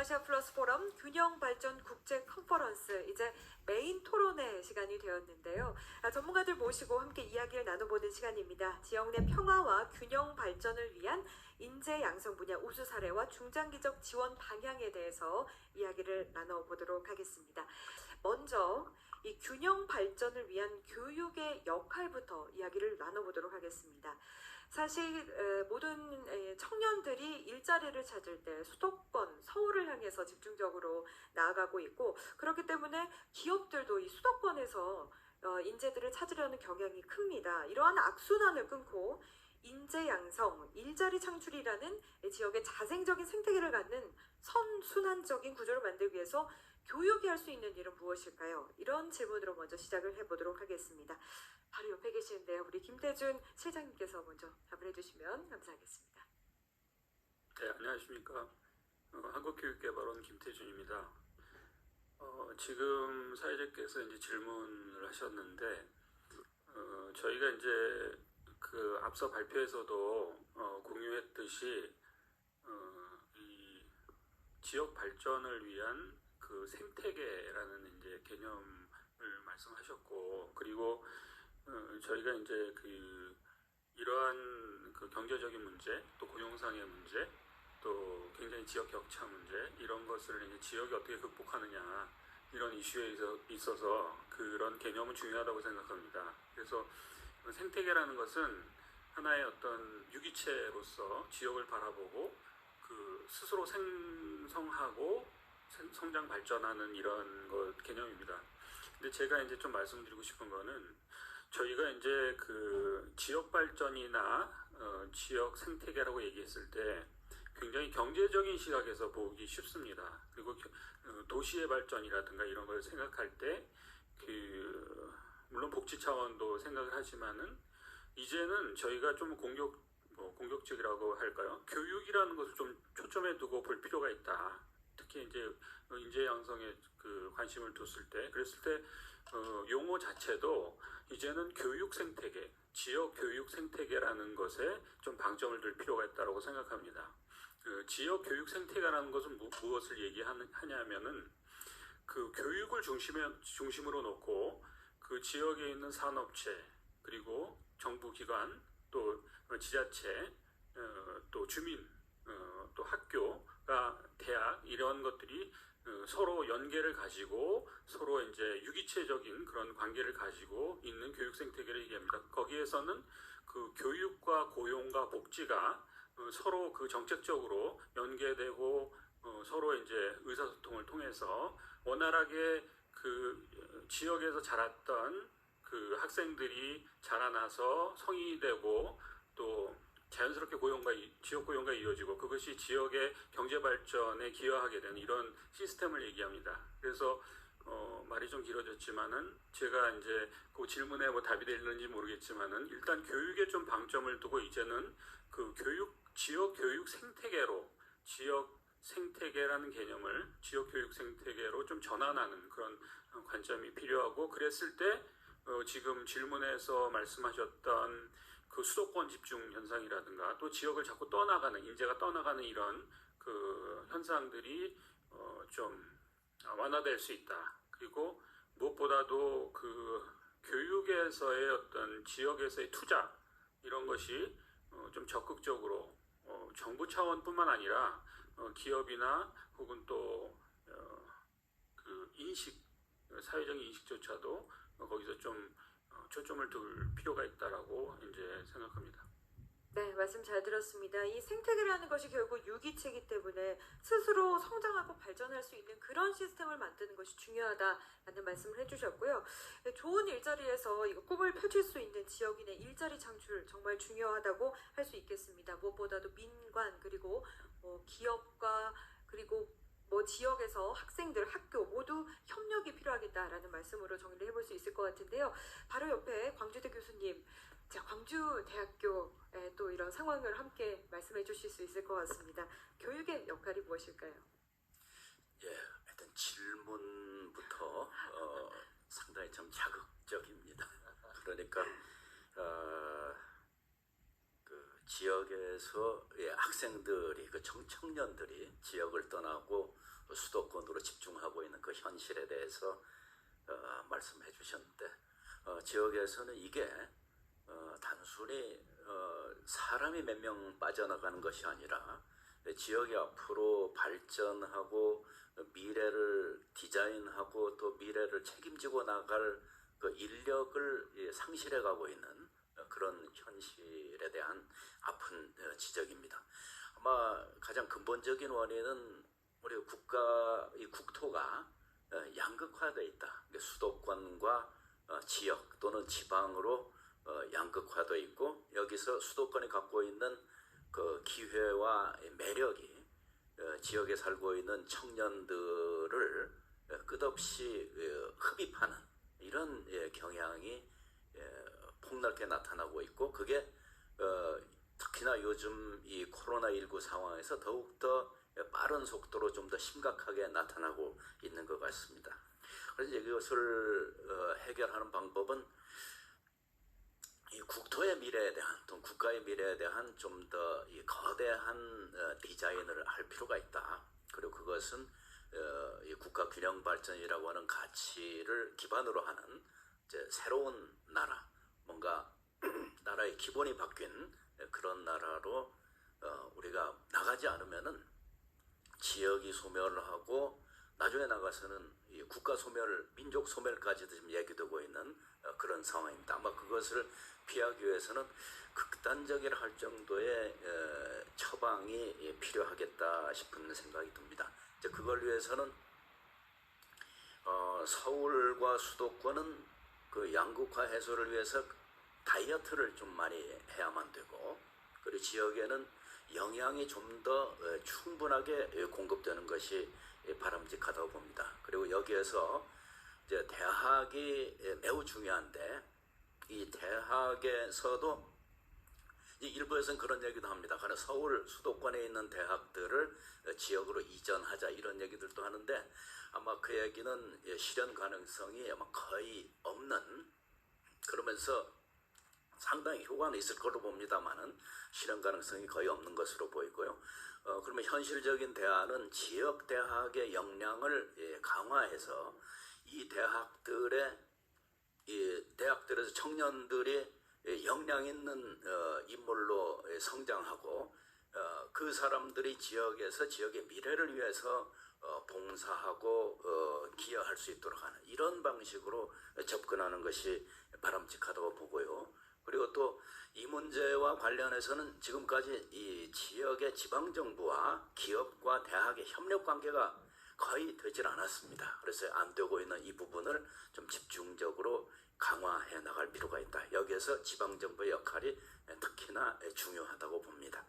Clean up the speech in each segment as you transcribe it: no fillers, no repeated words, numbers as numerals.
동아시아 플러스 포럼 균형발전 국제 컨퍼런스 이제 메인 토론회 시간이 되었는데요. 전문가들 모시고 함께 이야기를 나눠보는 시간입니다. 지역 내 평화와 균형 발전을 위한 인재 양성 분야 우수 사례와 중장기적 지원 방향에 대해서 이야기를 나눠보도록 하겠습니다. 먼저 이 균형 발전을 위한 교육의 역할부터 이야기를 나눠보도록 하겠습니다. 사실 모든 청년들이 일자리를 찾을 때 수도권, 서울을 향해서 집중적으로 나아가고 있고, 그렇기 때문에 기업들도 이 수도권에서 인재들을 찾으려는 경향이 큽니다. 이러한 악순환을 끊고 인재 양성, 일자리 창출이라는 지역의 자생적인 생태계를 갖는 선순환적인 구조를 만들기 위해서 교육이 할 수 있는 일은 무엇일까요? 이런 질문으로 먼저 시작을 해보도록 하겠습니다. 바로 옆에 계시는데요. 우리 김태준 실장님께서 먼저 답을 해주시면 감사하겠습니다. 네, 안녕하십니까. 한국교육개발원 김태준입니다. 지금 사회자께서 이제 질문을 하셨는데, 저희가 이제 그 앞서 발표에서도 공유했듯이 이 지역 발전을 위한 그 생태계라는 이제 개념을 말씀하셨고, 그리고 저희가 이제 그 이러한 그 경제적인 문제, 또 고용상의 문제, 또 굉장히 지역 격차 문제, 이런 것을 이제 지역이 어떻게 극복하느냐, 이런 이슈에 있어서 그런 개념은 중요하다고 생각합니다. 그래서 생태계라는 것은 하나의 어떤 유기체로서 지역을 바라보고 그 스스로 생성하고 성장 발전하는 이런 개념입니다. 근데 제가 이제 좀 말씀드리고 싶은 거는, 저희가 이제 그 지역 발전이나 지역 생태계라고 얘기했을 때 굉장히 경제적인 시각에서 보기 쉽습니다. 그리고 도시의 발전이라든가 이런 걸 생각할 때 물론 복지 차원도 생각을 하지만은, 이제는 저희가 좀 공격적이라고 할까요? 교육이라는 것을 좀 초점에 두고 볼 필요가 있다. 특히 이제 인재 양성에 그 관심을 뒀을 때, 그랬을 때 용어 자체도 이제는 교육 생태계, 지역 교육 생태계라는 것에 좀 방점을 둘 필요가 있다고 생각합니다. 지역 교육 생태계라는 것은 무엇을 얘기하냐면은, 그 교육을 중심으로 놓고 그 지역에 있는 산업체, 그리고 정부기관, 또 지자체, 또 주민, 또 학교가 대학, 이런 것들이 서로 연계를 가지고 서로 이제 유기체적인 그런 관계를 가지고 있는 교육 생태계를 얘기합니다. 거기에서는 그 교육과 고용과 복지가 서로 그 정책적으로 연계되고 서로 이제 의사소통을 통해서 원활하게 그 지역에서 자랐던 그 학생들이 자라나서 성인이 되고 또 자연스럽게 지역 고용과 이루어지고, 그것이 지역의 경제 발전에 기여하게 되는 이런 시스템을 얘기합니다. 그래서 말이 좀 길어졌지만은, 제가 이제 그 질문에 뭐 답이 되는지 모르겠지만은, 일단 교육에 좀 방점을 두고 이제는 그 지역 교육 생태계로, 지역 생태계라는 개념을 지역 교육 생태계로 좀 전환하는 그런 관점이 필요하고, 그랬을 때 지금 질문에서 말씀하셨던 그 수도권 집중 현상이라든가, 또 지역을 자꾸 인재가 떠나가는 이런 그 현상들이 좀 완화될 수 있다. 그리고 무엇보다도 그 교육에서의 어떤 지역에서의 투자, 이런 것이 좀 적극적으로 정부 차원뿐만 아니라 기업이나 혹은 또 그 사회적인 인식조차도 거기서 좀 초점을 둘 필요가 있다라고 이제 생각합니다. 네, 말씀 잘 들었습니다. 이 생태계라는 것이 결국 유기체이기 때문에 스스로 성장하고 발전할 수 있는 그런 시스템을 만드는 것이 중요하다라는 말씀을 해주셨고요. 네, 좋은 일자리에서 이거 꿈을 펼칠 수 있는 지역인의 일자리 창출 정말 중요하다고 할 수 있겠습니다. 무엇보다도 민관, 그리고 기업과, 그리고 지역에서 학생들, 학교 모두 협력이 필요하겠다라는 말씀으로 정리를 해볼 수 있을 것 같은데요. 바로 옆에 광주대 교수님, 자, 광주대학교의 또 이런 상황을 함께 말씀해 주실 수 있을 것 같습니다. 교육의 역할이 무엇일까요? 예, 하여튼 질문부터 상당히 좀 자극적입니다. 그러니까 그 지역에서 학생들이, 그 청년들이 지역을 떠나고 수도권으로 집중하고 있는 그 현실에 대해서 말씀해 주셨는데 지역에서는 이게 단순히 사람이 몇 명 빠져나가는 것이 아니라 지역이 앞으로 발전하고 미래를 디자인하고 또 미래를 책임지고 나갈 그 인력을 상실해 가고 있는 그런 현실에 대한 아픈 지적입니다. 아마 가장 근본적인 원인은 우리 이 국토가 양극화되어 있다. 수도권과 지역 또는 지방으로 양극화되어 있고 여기서 수도권이 갖고 있는 그 기회와 매력이 지역에 살고 있는 청년들을 끝없이 흡입하는 이런 경향이 폭넓게 나타나고 있고 그게 특히나 요즘 이 코로나19 상황에서 더욱더 빠른 속도로 좀 더 심각하게 나타나고 있는 것 같습니다. 그래서 이것을 해결하는 방법은 이 국토의 미래에 대한 또 국가의 미래에 대한 좀 더 거대한 디자인을 할 필요가 있다. 그리고 그것은 이 국가 균형 발전이라고 하는 가치를 기반으로 하는 이제 새로운 나라, 뭔가 나라의 기본이 바뀐 그런 나라로 우리가 나가지 않으면은 지역이 소멸하고 나중에 나가서는 이 국가 소멸, 민족 소멸까지도 지금 얘기되고 있는 그런 상황입니다. 아마 그것을 피하기 위해서는 극단적이라 할 정도의 처방이 필요하겠다 싶은 생각이 듭니다. 이제 그걸 위해서는 서울과 수도권은 그 양극화 해소를 위해서 다이어트를 좀 많이 해야만 되고 그리고 지역에는 영양이 좀 더 충분하게 공급되는 것이 바람직하다고 봅니다. 그리고 여기에서 이제 대학이 매우 중요한데 이 대학에서도 일부에서는 그런 얘기도 합니다. 그러나 서울 수도권에 있는 대학들을 지역으로 이전하자 이런 얘기들도 하는데 아마 그 얘기는 실현 가능성이 아마 거의 없는 그러면서 상당히 효과는 있을 걸로 봅니다만은 실현 가능성이 거의 없는 것으로 보이고요. 그러면 현실적인 대안은 지역 대학의 역량을 강화해서 이 대학들에서 청년들이 역량 있는 인물로 성장하고 그 사람들이 지역에서 지역의 미래를 위해서 봉사하고 기여할 수 있도록 하는 이런 방식으로 접근하는 것이 바람직하다고 보고요. 그리고 또 이 문제와 관련해서는 지금까지 이 지역의 지방정부와 기업과 대학의 협력 관계가 거의 되질 않았습니다. 그래서 안 되고 있는 이 부분을 좀 집중적으로 강화해 나갈 필요가 있다. 여기에서 지방정부의 역할이 특히나 중요하다고 봅니다.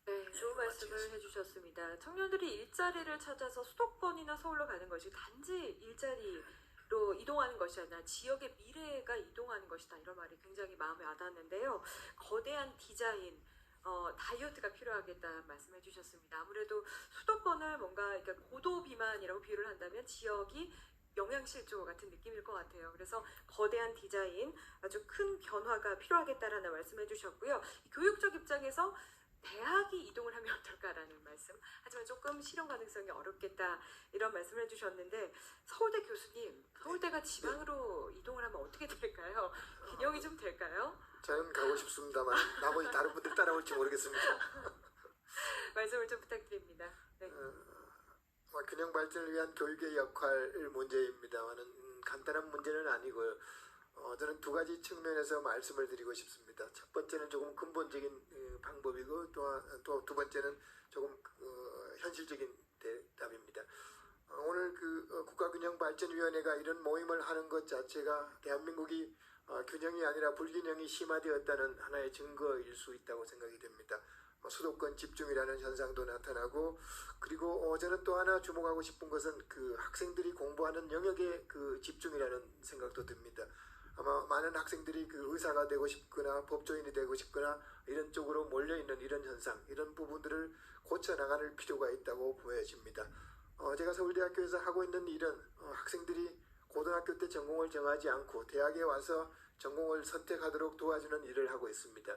네, 좋은 말씀을 해주셨습니다. 청년들이 일자리를 찾아서 수도권이나 서울로 가는 것이 단지 일자리로 이동하는 것이 아니라 지역의 미래가 이동하는 것이다. 이런 말이 굉장히 마음에 와닿는데요. 거대한 디자인, 다이어트가 필요하겠다 말씀해 주셨습니다. 아무래도 수도권을 뭔가 이렇게 고도 비만이라고 비유를 한다면 지역이 영양실조 같은 느낌일 것 같아요. 그래서 거대한 디자인, 아주 큰 변화가 필요하겠다라는 말씀해 주셨고요. 교육적 입장에서 대학이 이동을 하면 어떨까라는 말씀. 하지만 조금 실현 가능성이 어렵겠다 이런 말씀을 해주셨는데 서울대 교수님, 서울대가 지방으로 이동을 하면 어떻게 될까요? 균형이 좀 될까요? 저는 가고 싶습니다만 나머지 다른 분들 따라올지 모르겠습니다. 말씀을 좀 부탁드립니다. 네. 균형 발전을 위한 교육의 역할 문제입니다만은 간단한 문제는 아니고요. 저는 두 가지 측면에서 말씀을 드리고 싶습니다. 첫 번째는 조금 근본적인 방법이고 또 두 번째는 조금 현실적인 대답입니다. 오늘 국가균형발전위원회가 이런 모임을 하는 것 자체가 대한민국이 균형이 아니라 불균형이 심화되었다는 하나의 증거일 수 있다고 생각이 됩니다. 수도권 집중이라는 현상도 나타나고 그리고 저는 또 하나 주목하고 싶은 것은 그 학생들이 공부하는 영역의 그 집중이라는 생각도 듭니다. 아마 많은 학생들이 그 의사가 되고 싶거나 법조인이 되고 싶거나 이런 쪽으로 몰려있는 이런 현상, 이런 부분들을 고쳐나갈 필요가 있다고 보여집니다. 제가 서울대학교에서 하고 있는 일은 학생들이 고등학교 때 전공을 정하지 않고 대학에 와서 전공을 선택하도록 도와주는 일을 하고 있습니다.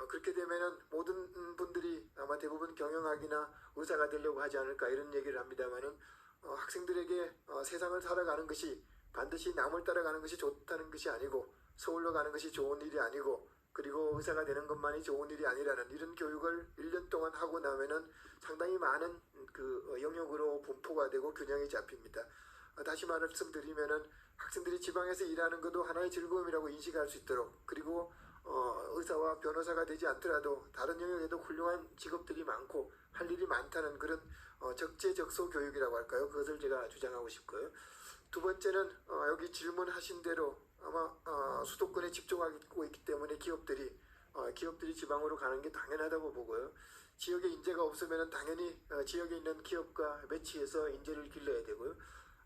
그렇게 되면은 모든 분들이 아마 대부분 경영학이나 의사가 되려고 하지 않을까 이런 얘기를 합니다만은 학생들에게 세상을 살아가는 것이 반드시 남을 따라가는 것이 좋다는 것이 아니고 서울로 가는 것이 좋은 일이 아니고 그리고 의사가 되는 것만이 좋은 일이 아니라는 이런 교육을 1년 동안 하고 나면은 상당히 많은 그 영역으로 분포가 되고 균형이 잡힙니다. 다시 말씀드리면은 학생들이 지방에서 일하는 것도 하나의 즐거움이라고 인식할 수 있도록 그리고 의사와 변호사가 되지 않더라도 다른 영역에도 훌륭한 직업들이 많고 할 일이 많다는 그런 적재적소 교육이라고 할까요? 그것을 제가 주장하고 싶고요. 두 번째는 여기 질문하신 대로 아마 수도권에 집중하고 있기 때문에 기업들이 지방으로 가는 게 당연하다고 보고요. 지역에 인재가 없으면 당연히 지역에 있는 기업과 매치해서 인재를 길러야 되고요.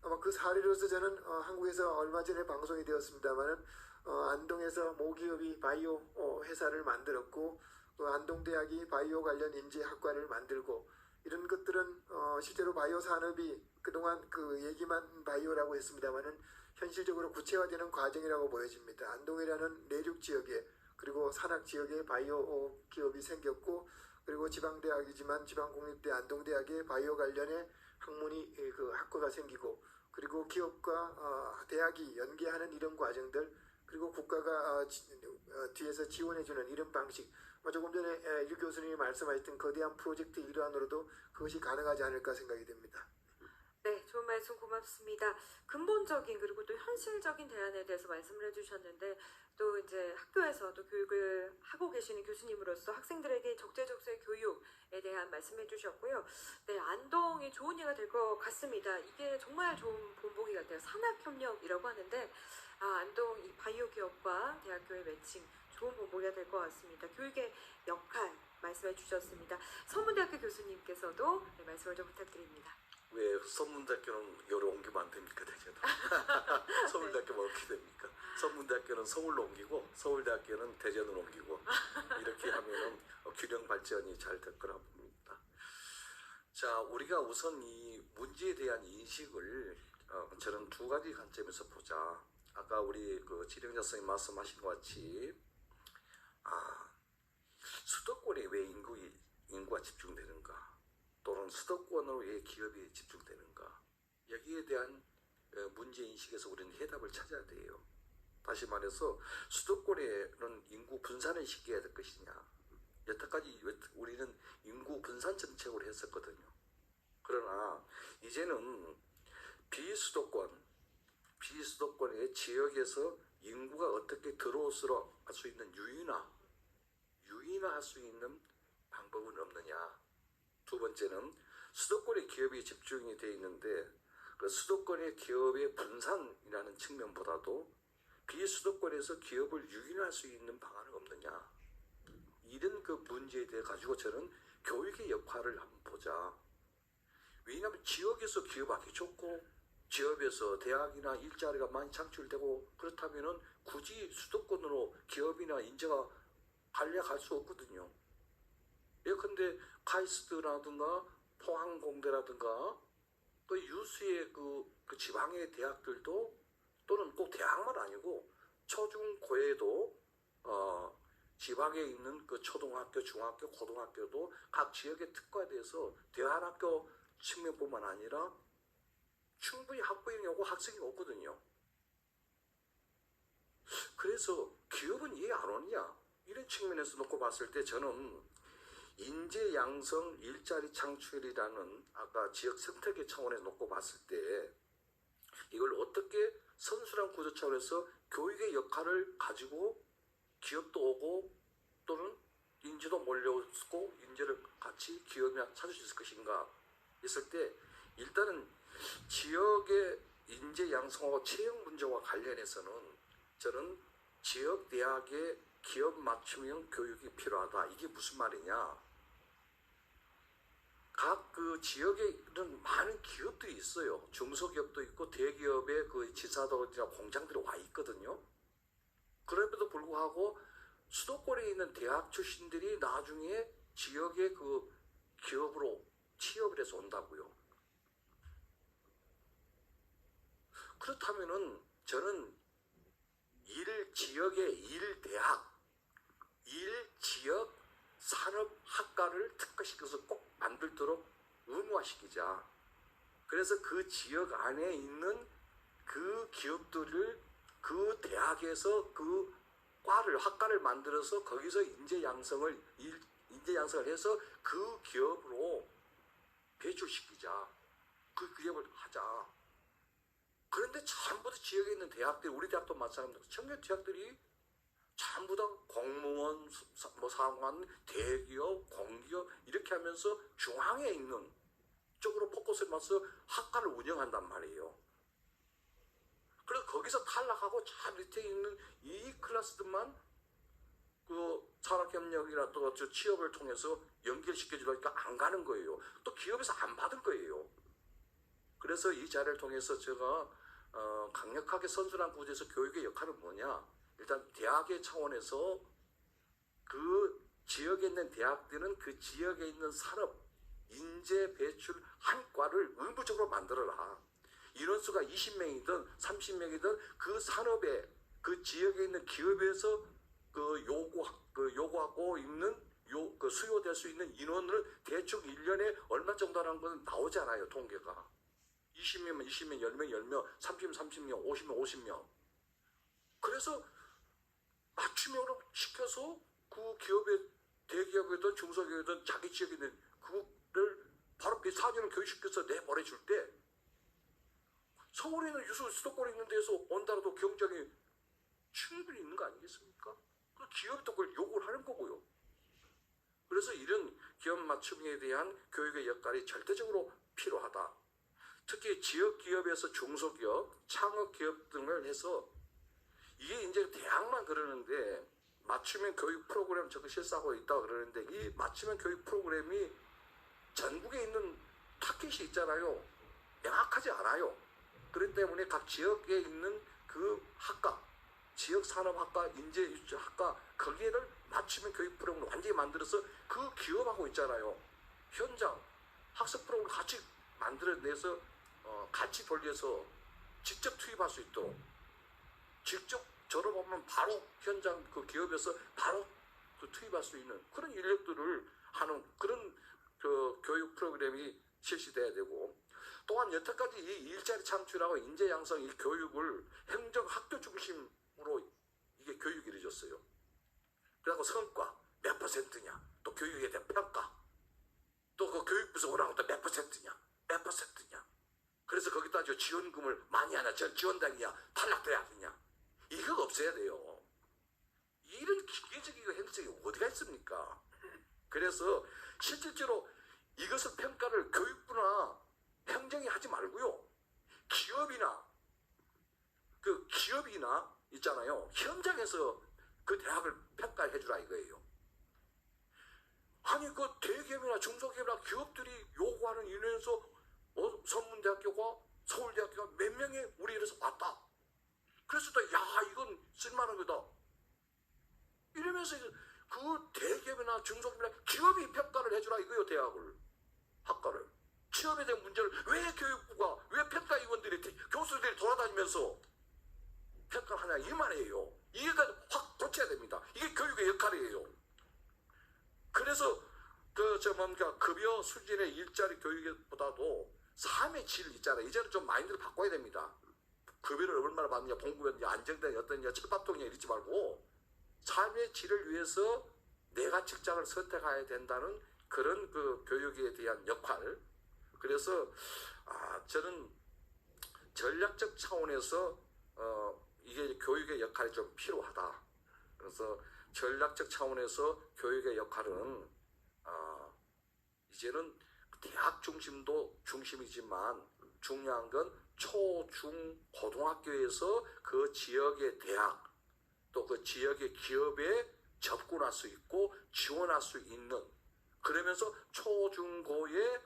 아마 그 사례로서 저는 한국에서 얼마 전에 방송이 되었습니다만은 안동에서 모기업이 바이오 회사를 만들었고 안동대학이 바이오 관련 인재학과를 만들고 이런 것들은 실제로 바이오 산업이 그동안 그 얘기만 바이오라고 했습니다만은 현실적으로 구체화되는 과정이라고 보여집니다. 안동이라는 내륙 지역에 그리고 산악 지역에 바이오 기업이 생겼고 그리고 지방대학이지만 지방공립대 안동대학에 바이오 관련의 학문이 그 학과가 생기고 그리고 기업과 대학이 연계하는 이런 과정들 그리고 국가가 뒤에서 지원해주는 이런 방식 조금 전에 유 교수님이 말씀하셨던 거대한 프로젝트 일환으로도 그것이 가능하지 않을까 생각이 됩니다. 네, 좋은 말씀 고맙습니다. 근본적인 그리고 또 현실적인 대안에 대해서 말씀을 해주셨는데 또 이제 학교에서도 교육을 하고 계시는 교수님으로서 학생들에게 적재적소의 교육에 대한 말씀해 주셨고요. 네, 안동이 좋은 예가 될 것 같습니다. 이게 정말 좋은 본보기 같아요. 산학협력이라고 하는데 안동 이 바이오 기업과 대학교의 매칭 좋은 본보기가 될 것 같습니다. 교육의 역할 말씀해 주셨습니다. 서문대학교 교수님께서도 네, 말씀을 좀 부탁드립니다. 왜 서문대학교는 여기로 옮기면 안 됩니까 대체로? 서울대학교만 어떻게 됩니까? 서문대학교는 서울로 옮기고 서울대학교는 대전으로 옮기고 이렇게 하면은 균형 발전이 잘 될 거라 봅니다. 자, 우리가 우선 이 문제에 대한 인식을 저는 두 가지 관점에서 보자. 아까 우리 그 지령자 선생님 말씀하신 것 같이 수도권에 왜 인구가 집중되는가? 또는 수도권으로 왜 기업이 집중되는가? 여기에 대한 문제인식에서 우리는 해답을 찾아야 돼요. 다시 말해서 수도권에는 인구 분산을 시켜야 될 것이냐. 여태까지 우리는 인구 분산 정책으로 했었거든요. 그러나 이제는 비수도권의 지역에서 인구가 어떻게 들어올 수 있는 유인화할 수 있는 방법은 없느냐. 두 번째는 수도권에 기업이 집중이 되어 있는데 그 수도권의 기업의 분산이라는 측면보다도 비수도권에서 기업을 유인할 수 있는 방안은 없느냐. 이런 그 문제에 대해 가지고 저는 교육의 역할을 한번 보자. 왜냐하면 지역에서 기업하기 좋고 지역에서 대학이나 일자리가 많이 창출되고 그렇다면은 굳이 수도권으로 기업이나 인재가 갈려갈 수 없거든요. 예컨대 카이스트라든가 포항공대라든가 또 유수의 그 지방의 대학들도 또는 꼭 대학만 아니고 초중고에도 지방에 있는 그 초등학교, 중학교, 고등학교도 각 지역에 특화돼서 대안학교 측면뿐만 아니라 충분히 학부형이 오고 학생이 오거든요. 그래서 기업은 이해 안 오느냐? 이런 측면에서 놓고 봤을 때 저는 인재 양성 일자리 창출이라는 아까 지역 생태계 차원에서 놓고 봤을 때 이걸 어떻게 선순환 구조 차원에서 교육의 역할을 가지고 기업도 오고 또는 인재도 몰려오고 인재를 같이 기업이나 찾을 수 있을 것인가 했을 때 일단은 지역의 인재 양성하고 채용 문제와 관련해서는 저는 지역 대학의 기업 맞춤형 교육이 필요하다. 이게 무슨 말이냐? 각 그 지역에는 많은 기업들이 있어요. 중소기업도 있고 대기업의 그 지사들이나 공장들이 와 있거든요. 그럼에도 불구하고 수도권에 있는 대학 출신들이 나중에 지역의 그 기업으로 취업을 해서 온다고요. 그렇다면은 저는 지역의 일대학, 지역 산업학과를 특화시켜서 꼭 만들도록 의무화시키자. 그래서 그 지역 안에 있는 그 기업들을 그 대학에서 그 학과를 만들어서 거기서 인재 양성을 해서 그 기업으로 배출시키자. 그 기업을 하자. 그런데 전부 다 지역에 있는 대학들, 우리 대학도 마찬가지입니다. 청년 대학들이 전부 다 공무원, 상관, 대기업, 공기업 이렇게 하면서 중앙에 있는 쪽으로 포커스를 맞춰서 학과를 운영한단 말이에요. 그래서 거기서 탈락하고 저 밑에 있는 이 클래스들만 그 산학협력이나 또 저 취업을 통해서 연결시켜주려니까 안 가는 거예요. 또 기업에서 안 받을 거예요. 그래서 이 자리를 통해서 제가 강력하게 선순환 구조에서 교육의 역할은 뭐냐? 일단 대학의 차원에서 그 지역에 있는 대학들은 그 지역에 있는 산업, 인재 배출 한 과를 의무적으로 만들어라. 인원수가 20명이든 30명이든 그 산업에 그 지역에 있는 기업에서 요구하고 있는 수요될 수 있는 인원을 대충 1년에 얼마 정도라는 건 나오잖아요, 통계가. 20명이면 20명, 10명, 10명, 30명, 30명, 50명, 50명. 그래서 맞춤형으로 시켜서 그 기업의 대기업이든 중소기업이든 자기 지역에 있는 그를 바로 그 4년을 교육시켜서 내보내줄 때 서울에 있는 수도권에 있는 데서 온다라도 경쟁이 충분히 있는 거 아니겠습니까? 그 기업이 또 그걸 요구를 하는 거고요. 그래서 이런 기업 맞춤에 대한 교육의 역할이 절대적으로 필요하다. 특히 지역 기업에서 중소기업, 창업기업 등을 해서 이게 이제 대학만 그러는데 맞춤형 교육 프로그램 저거 실시하고 있다고 그러는데 이 맞춤형 교육 프로그램이 전국에 있는 타켓이 있잖아요. 명확하지 않아요. 그렇기 때문에 각 지역에 있는 그 학과, 지역산업학과, 인재유치학과 거기에를 맞춤형 교육 프로그램을 완전히 만들어서 그 기업하고 있잖아요. 현장 학습 프로그램을 같이 만들어내서 같이 돌려서 직접 투입할 수 있도록 직접 졸업하면 바로 현장 그 기업에서 바로 그 투입할 수 있는 그런 인력들을 하는 그런 그 교육 프로그램이 실시돼야 되고 또한 여태까지 이 일자리 창출하고 인재 양성 이 교육을 행정 학교 중심으로 이게 교육이 이루어졌어요. 그리고 성과 몇 %냐 또 교육에 대한 평가 또 그 교육부서 오라고 또 몇 %냐 몇 %냐 그래서 거기다 지원금을 많이 하냐 지원당이냐 탈락대학이냐 이거 없어야 돼요. 이런 기계적인 행정이 어디가 있습니까? 그래서 실질적으로 이것을 평가를 교육부나 행정이 하지 말고요. 기업이나 있잖아요. 현장에서 그 대학을 평가해 주라 이거예요. 아니 그 대기업이나 중소기업이나 기업들이 요구하는 인원에서 선문대학교가 서울대학교가 몇 명이 우리 이래서 왔다. 그래서 또 야 이건 쓸만한 거다. 이러면서 그 대기업이나 중소기업이나 기업이 평가를 해주라 이거예요. 대학을 학과를 취업에 대한 문제를 왜 교육부가 왜 평가위원들이 교수들이 돌아다니면서 평가를 하냐 이 말이에요. 이해가 확 고쳐야 됩니다. 이게 교육의 역할이에요. 그래서 뭔가 급여 수준의 일자리 교육보다도 삶의 질 있잖아요. 이제는 좀 마인드를 바꿔야 됩니다. 급여를 얼마나 받느냐, 봉급이냐, 안정되냐, 어떠냐, 철밥통이냐 이러지 말고 삶의 질을 위해서 내가 직장을 선택해야 된다는 그런 그 교육에 대한 역할. 그래서 저는 전략적 차원에서 이게 교육의 역할이 좀 필요하다. 그래서 전략적 차원에서 교육의 역할은 이제는 대학 중심도 중심이지만 중요한 건 초, 중, 고등학교에서 그 지역의 대학 또 그 지역의 기업에 접근할 수 있고 지원할 수 있는 그러면서 초, 중, 고의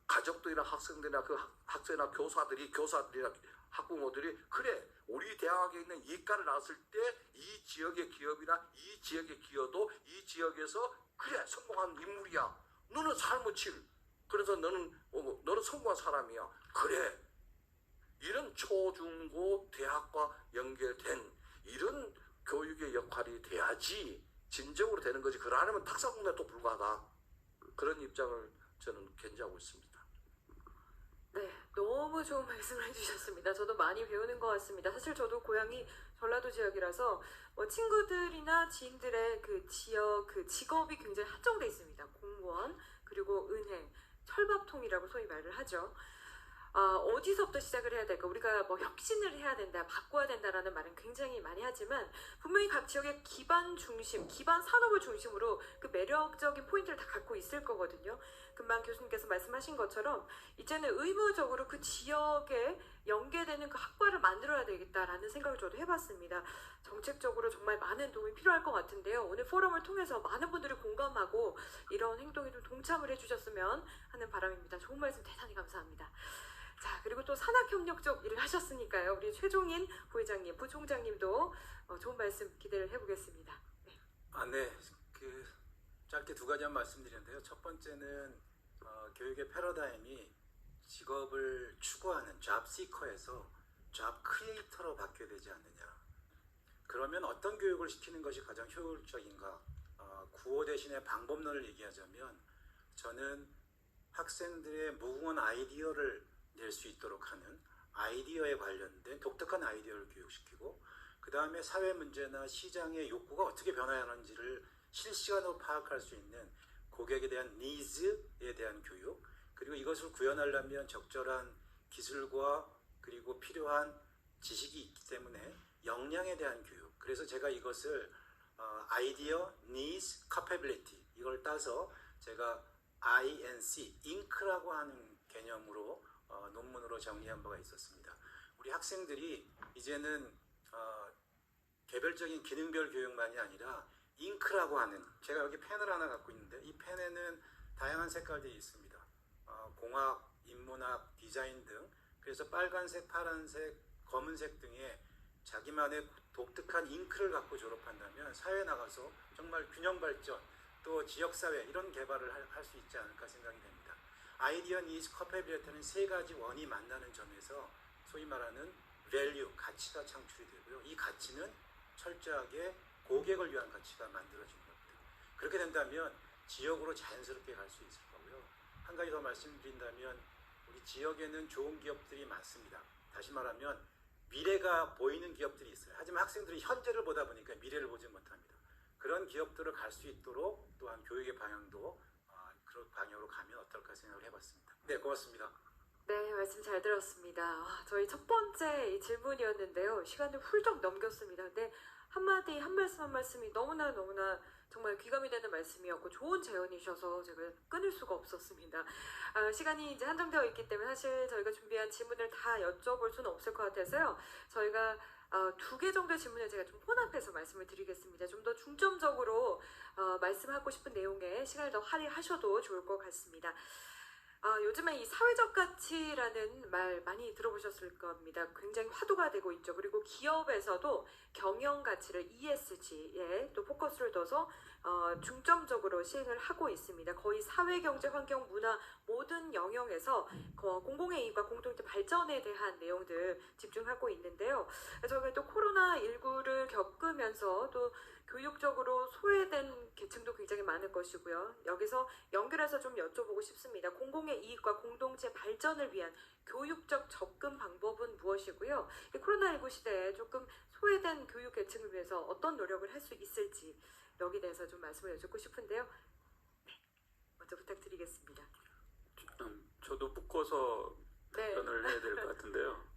가족들이나 학생들이나 그 학생이나 교사들이나 학부모들이 그래 우리 대학에 있는 이과를 나왔을 때 이 지역의 기업이나 이 지역의 기업도 이 지역에서 그래 성공한 인물이야. 너는 삶의 질. 그래서 너는 성공한 사람이야. 그래. 이런 초, 중, 고 대학과 연결된 이런 교육의 역할이 돼야지 진정으로 되는 거지. 그러려면 탁사공단에 또 불과하다. 그런 입장을 저는 견지하고 있습니다. 네, 너무 좋은 말씀을 해주셨습니다. 저도 많이 배우는 것 같습니다. 사실 저도 고향이 전라도 지역이라서 뭐 친구들이나 지인들의 그 지역 그 직업이 굉장히 한정돼 있습니다. 공무원 그리고 은행, 철밥통이라고 소위 말을 하죠. 어디서부터 시작을 해야 될까? 우리가 뭐 혁신을 해야 된다, 바꿔야 된다라는 말은 굉장히 많이 하지만 분명히 각 지역의 기반 중심, 기반 산업을 중심으로 그 매력적인 포인트를 다 갖고 있을 거거든요. 금방 교수님께서 말씀하신 것처럼 이제는 의무적으로 그 지역에 연계되는 그 학과를 만들어야 되겠다라는 생각을 저도 해봤습니다. 정책적으로 정말 많은 도움이 필요할 것 같은데요. 오늘 포럼을 통해서 많은 분들이 공감하고 이런 행동에 좀 동참을 해주셨으면 하는 바람입니다. 좋은 말씀 대단히 감사합니다. 자, 그리고 또 산학협력 쪽 일을 하셨으니까요. 우리 최종인 부회장님, 부총장님도 좋은 말씀 기대를 해보겠습니다. 네. 네. 짧게 두 가지만 말씀드리는데요. 첫 번째는 교육의 패러다임이 직업을 추구하는 잡시커에서 잡 크리에이터로 바뀌어야 되지 않느냐. 그러면 어떤 교육을 시키는 것이 가장 효율적인가? 구호 대신에 방법론을 얘기하자면 저는 학생들의 무궁한 아이디어를 낼 수 있도록 하는 아이디어에 관련된 독특한 아이디어를 교육시키고 그 다음에 사회 문제나 시장의 욕구가 어떻게 변화하는지를 실시간으로 파악할 수 있는 고객에 대한 니즈에 대한 교육 그리고 이것을 구현하려면 적절한 기술과 그리고 필요한 지식이 있기 때문에 역량에 대한 교육 그래서 제가 이것을 아이디어, 니즈, capability 이걸 따서 제가 INC, 잉크라고 하는 개념으로 논문으로 정리한 바가 있었습니다. 우리 학생들이 이제는 개별적인 기능별 교육만이 아니라 잉크라고 하는 제가 여기 펜을 하나 갖고 있는데 이 펜에는 다양한 색깔들이 있습니다. 공학, 인문학, 디자인 등 그래서 빨간색, 파란색, 검은색 등의 자기만의 독특한 잉크를 갖고 졸업한다면 사회에 나가서 정말 균형 발전 또 지역사회 이런 개발을 할 수 있지 않을까 생각이 됩니다. 아이디어, 니즈, 커패빌리티는 세 가지 원이 만나는 점에서 소위 말하는 밸류, 가치가 창출이 되고요. 이 가치는 철저하게 고객을 위한 가치가 만들어진 겁니다. 그렇게 된다면 지역으로 자연스럽게 갈 수 있을 거고요. 한 가지 더 말씀드린다면 우리 지역에는 좋은 기업들이 많습니다. 다시 말하면 미래가 보이는 기업들이 있어요. 하지만 학생들이 현재를 보다 보니까 미래를 보지 못합니다. 그런 기업들을 갈 수 있도록 또한 교육의 방향도 그런 방향으로 가면 어떨까 생각을 해봤습니다. 네, 고맙습니다. 네, 말씀 잘 들었습니다. 저희 첫 번째 이 질문이었는데요. 시간을 훌쩍 넘겼습니다. 근데 한마디, 한 말씀이 너무나 정말 귀감이 되는 말씀이었고 좋은 제언이셔서 제가 끊을 수가 없었습니다. 시간이 이제 한정되어 있기 때문에 사실 저희가 준비한 질문을 다 여쭤볼 수는 없을 것 같아서요. 저희가 두 개 정도의 질문을 제가 좀 혼합해서 말씀을 드리겠습니다. 좀 더 중점적으로 말씀하고 싶은 내용에 시간을 더 할애하셔도 좋을 것 같습니다. 요즘에 이 사회적 가치라는 말 많이 들어보셨을 겁니다. 굉장히 화두가 되고 있죠. 그리고 기업에서도 경영 가치를 ESG에 또 포커스를 둬서 중점적으로 시행을 하고 있습니다. 거의 사회, 경제, 환경, 문화 모든 영역에서 공공의 이익과 공동체 발전에 대한 내용들 집중하고 있는데요. 저희가 또 코로나19를 겪으면서 또 교육적으로 소외된 계층도 굉장히 많을 것이고요. 여기서 연결해서 좀 여쭤보고 싶습니다. 공공의 이익과 공동체 발전을 위한 교육적 접근 방법은 무엇이고요? 이 코로나19 시대에 조금 소외된 교육 계층을 위해서 어떤 노력을 할 수 있을지 여기에 대해서 좀 말씀을 여쭙고 싶은데요. 네, 먼저 부탁드리겠습니다. 저도 묶어서 답변을 해야 될 것 같은데요.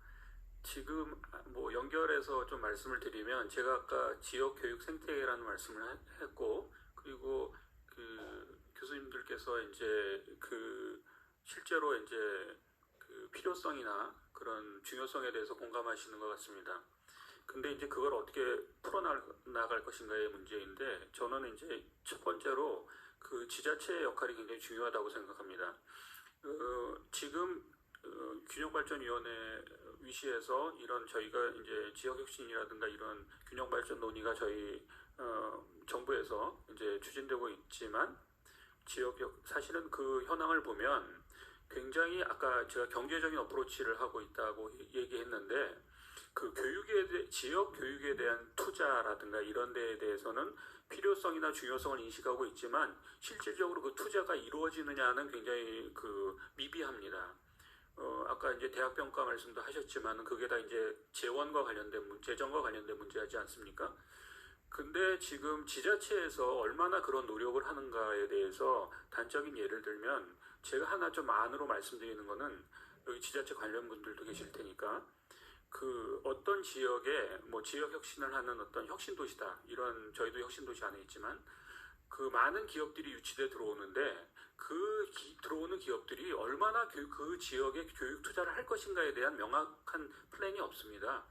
지금 뭐 연결해서 좀 말씀을 드리면 제가 아까 지역 교육 생태계라는 말씀을 했고 그리고 그 교수님들께서 이제 그 실제로 이제 그 필요성이나 그런 중요성에 대해서 공감하시는 것 같습니다. 근데 이제 그걸 어떻게 풀어나갈 것인가의 문제인데 저는 이제 첫 번째로 그 지자체의 역할이 굉장히 중요하다고 생각합니다. 지금 균형발전위원회 위시에서 이런 저희가 이제 지역혁신이라든가 이런 균형발전 논의가 저희 정부에서 이제 추진되고 있지만 사실은 그 현황을 보면 굉장히 아까 제가 경제적인 어프로치를 하고 있다고 얘기했는데 그 지역 교육에 대한 투자라든가 이런 데에 대해서는 필요성이나 중요성을 인식하고 있지만 실질적으로 그 투자가 이루어지느냐는 굉장히 미비합니다. 아까 이제 대학 평가 말씀도 하셨지만 그게 다 이제 재정과 관련된 문제하지 않습니까? 근데 지금 지자체에서 얼마나 그런 노력을 하는가에 대해서 단적인 예를 들면 제가 하나 좀 안으로 말씀드리는 거는 여기 지자체 관련 분들도 계실 테니까 어떤 지역에 지역 혁신을 하는 어떤 혁신 도시다 이런 저희도 혁신 도시 안에 있지만 많은 기업들이 유치돼 들어오는데 들어오는 기업들이 얼마나 그 지역에 교육 투자를 할 것인가에 대한 명확한 플랜이 없습니다.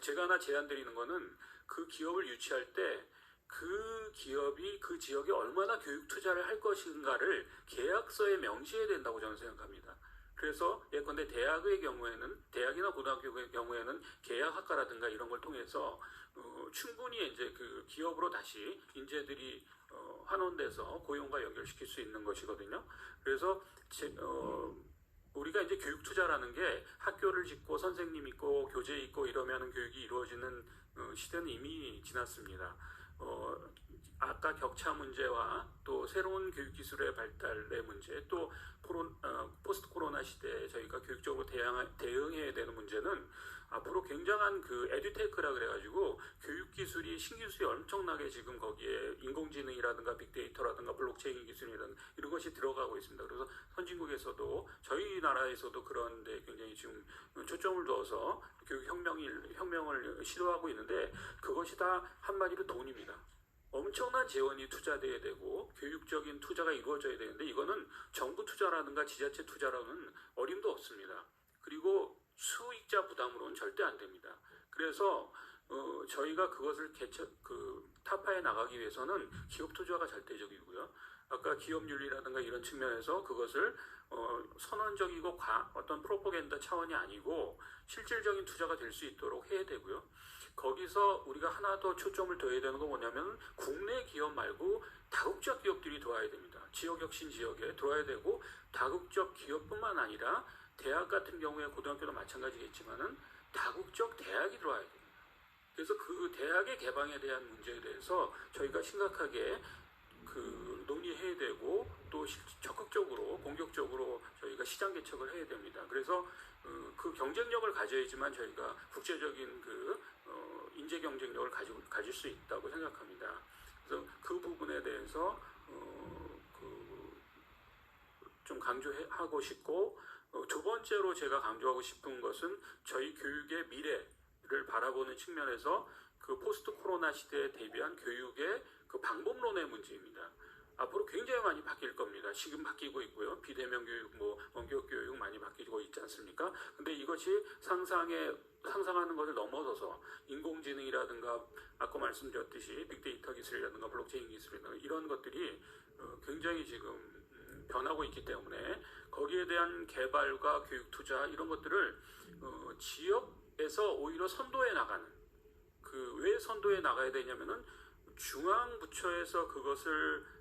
제가 하나 제안드리는 거는 그 기업을 유치할 때 그 기업이 그 지역에 얼마나 교육 투자를 할 것인가를 계약서에 명시해야 된다고 저는 생각합니다. 그래서 예컨대 대학이나 고등학교의 경우에는 계약학과라든가 이런 걸 통해서 충분히 이제 그 기업으로 다시 인재들이 환원돼서 고용과 연결시킬 수 있는 것이거든요. 그래서 우리가 이제 교육 투자라는 게 학교를 짓고 선생님 있고 교재 있고 이러면 교육이 이루어지는 시대는 이미 지났습니다. 아까 격차 문제와 또 새로운 교육 기술의 발달의 문제, 또 포스트 코로나 시대에 저희가 교육적으로 대응해야 되는 문제는 앞으로 굉장한 에듀테크라 그래가지고 교육 기술이 신기술이 엄청나게 지금 거기에 인공지능이라든가 빅데이터라든가 블록체인 기술이라든가 이런 것이 들어가고 있습니다. 그래서 선진국에서도 저희 나라에서도 그런 데 굉장히 지금 초점을 두어서 교육 혁명을 시도하고 있는데 그것이 다 한마디로 돈입니다. 엄청난 재원이 투자돼야 되고 교육적인 투자가 이루어져야 되는데 이거는 정부 투자라든가 지자체 투자로는 어림도 없습니다. 그리고 수익자 부담으로는 절대 안 됩니다. 그래서 저희가 그것을 타파해 나가기 위해서는 기업 투자가 절대적이고요. 아까 기업윤리라든가 이런 측면에서 그것을 선언적이고 어떤 프로파간다 차원이 아니고 실질적인 투자가 될 수 있도록 해야 되고요. 거기서 우리가 하나 더 초점을 둬야 되는 건 뭐냐면 국내 기업 말고 다국적 기업들이 들어와야 됩니다. 지역혁신 지역에 들어와야 되고 다국적 기업뿐만 아니라 대학 같은 경우에 고등학교도 마찬가지겠지만은 다국적 대학이 들어와야 됩니다. 그래서 그 대학의 개방에 대한 문제에 대해서 저희가 심각하게 논의해야 되고 또 적극적으로 공격적으로 저희가 시장 개척을 해야 됩니다. 그래서 그 경쟁력을 가져야지만 저희가 국제적인 인재 경쟁력을 가질 수 있다고 생각합니다. 그래서 그 부분에 대해서 좀 강조하고 싶고 두 번째로 제가 강조하고 싶은 것은 저희 교육의 미래를 바라보는 측면에서 포스트 코로나 시대에 대비한 교육의 방법론의 문제입니다. 앞으로 굉장히 많이 바뀔 겁니다. 지금 바뀌고 있고요. 비대면 교육, 원격 교육 많이 바뀌고 있지 않습니까? 근데 이것이 상상하는 것을 넘어서서 인공지능이라든가 아까 말씀드렸듯이 빅데이터 기술이라든가 블록체인 기술이라든가 이런 것들이 굉장히 지금 변하고 있기 때문에 거기에 대한 개발과 교육 투자 이런 것들을 지역에서 오히려 선도해 나가는 왜 선도해 나가야 되냐면은 중앙부처에서 그것을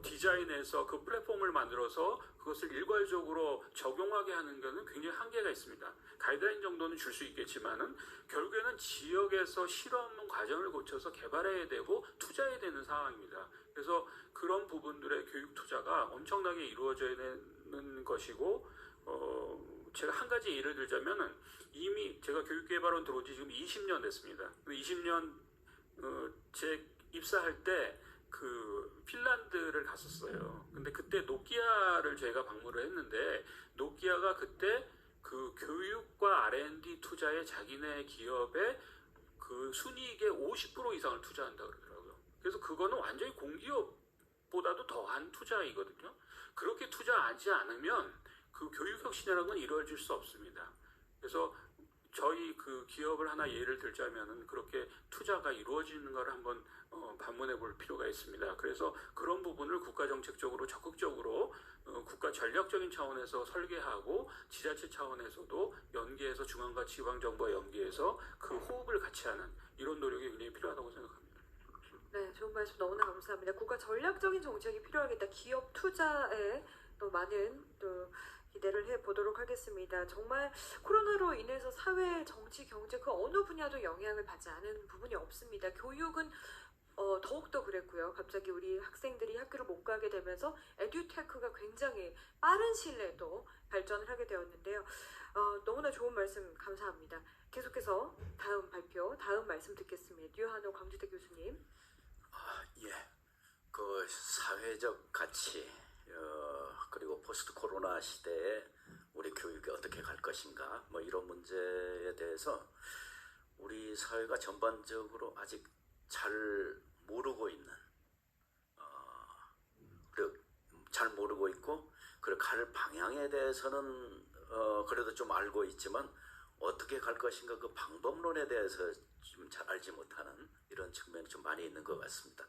디자인해서 그 플랫폼을 만들어서 그것을 일괄적으로 적용하게 하는 것은 굉장히 한계가 있습니다. 가이드라인 정도는 줄 수 있겠지만은 결국에는 지역에서 실험 과정을 거쳐서 개발해야 되고 투자해야 되는 상황입니다. 그래서 그런 부분들의 교육 투자가 엄청나게 이루어져야 되는 것이고 제가 한 가지 예를 들자면은 이미 제가 교육개발원 들어온 지 지금 20년 됐습니다. 20년 제 입사할 때 핀란드를 갔었어요. 근데 그때 노키아를 제가 방문을 했는데 노키아가 그때 교육과 R&D 투자에 자기네 기업의 순이익의 50% 이상을 투자한다 그러더라고요. 그래서 그거는 완전히 공기업보다도 더한 투자이거든요. 그렇게 투자하지 않으면 교육혁신이라는 건 이루어질 수 없습니다. 그래서 저희 기업을 하나 예를 들자면은 그렇게 투자가 이루어지는 걸 한번 반문해 볼 필요가 있습니다. 그래서 그런 부분을 국가정책적으로 적극적으로 국가 전략적인 차원에서 설계하고 지자체 차원에서도 연계해서 중앙과 지방정부와 연계해서 호흡을 같이 하는 이런 노력이 굉장히 필요하다고 생각합니다. 네, 좋은 말씀 너무나 감사합니다. 국가 전략적인 정책이 필요하겠다. 기업 투자에 또 많은 기대를 해보도록 하겠습니다. 정말 코로나로 인해서 사회, 정치, 경제 그 어느 분야도 영향을 받지 않은 부분이 없습니다. 교육은 더욱더 그랬고요. 갑자기 우리 학생들이 학교를 못 가게 되면서 에듀테크가 굉장히 빠른 시일 내에 또 발전을 하게 되었는데요. 너무나 좋은 말씀 감사합니다. 계속해서 다음 발표, 다음 말씀 듣겠습니다. 류한호 광주대 교수님. 예, 그 사회적 가치 그리고 포스트 코로나 시대에 우리 교육이 어떻게 갈 것인가 뭐 이런 문제에 대해서 우리 사회가 전반적으로 아직 잘 모르고 있는 그리고 잘 모르고 있고 그리고 갈 방향에 대해서는 그래도 좀 알고 있지만 어떻게 갈 것인가 그 방법론에 대해서 좀 잘 알지 못하는 이런 측면이 좀 많이 있는 것 같습니다.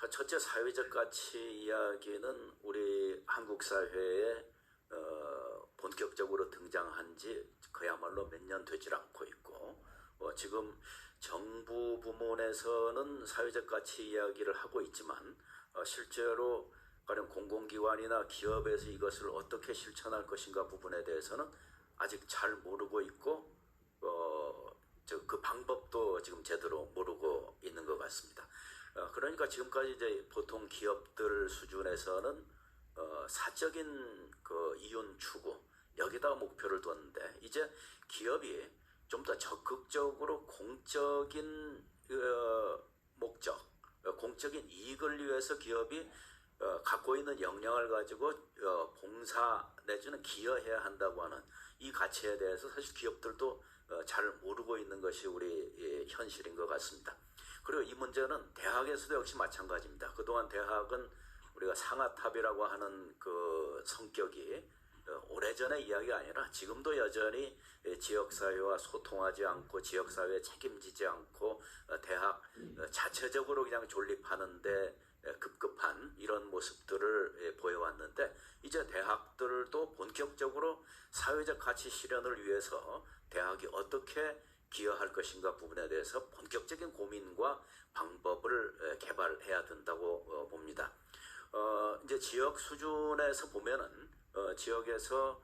첫째 사회적 가치 이야기는 우리 한국 사회에 본격적으로 등장한 지 그야말로 몇 년 되질 않고 있고 지금 정부 부문에서는 사회적 가치 이야기를 하고 있지만 실제로 가령 공공기관이나 기업에서 이것을 어떻게 실천할 것인가 부분에 대해서는 아직 잘 모르고 있고 그 방법도 지금 제대로 모르고 있는 것 같습니다. 그러니까 지금까지 이제 보통 기업들 수준에서는 사적인 그 이윤 추구 여기다 목표를 뒀는데 이제 기업이 좀 더 적극적으로 공적인 목적, 공적인 이익을 위해서 기업이 갖고 있는 역량을 가지고 봉사 내지는 기여해야 한다고 하는 이 가치에 대해서 사실 기업들도 잘 모르고 있는 것이 우리 현실인 것 같습니다. 그리고 이 문제는 대학에서도 역시 마찬가지입니다. 그동안 대학은 우리가 상아탑이라고 하는 그 성격이 오래전의 이야기가 아니라 지금도 여전히 지역사회와 소통하지 않고 지역사회에 책임지지 않고 대학 자체적으로 그냥 존립하는데 급급한 이런 모습들을 보여왔는데 이제 대학들도 본격적으로 사회적 가치 실현을 위해서 대학이 어떻게 기여할 것인가 부분에 대해서 본격적인 고민과 방법을 개발해야 된다고 봅니다. 이제 지역 수준에서 보면은 지역에서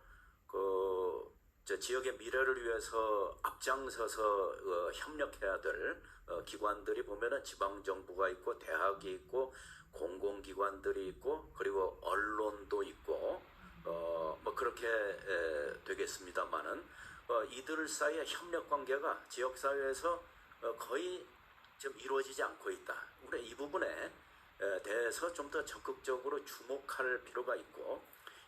지역의 미래를 위해서 앞장서서 협력해야 될 기관들이 보면은 지방정부가 있고 대학이 있고 공공기관들이 있고 그리고 언론도 있고 뭐 그렇게 되겠습니다만은 이들 사이의 협력 관계가 지역사회에서 거의 좀 이루어지지 않고 있다. 우리 이 부분에 대해서 좀 더 적극적으로 주목할 필요가 있고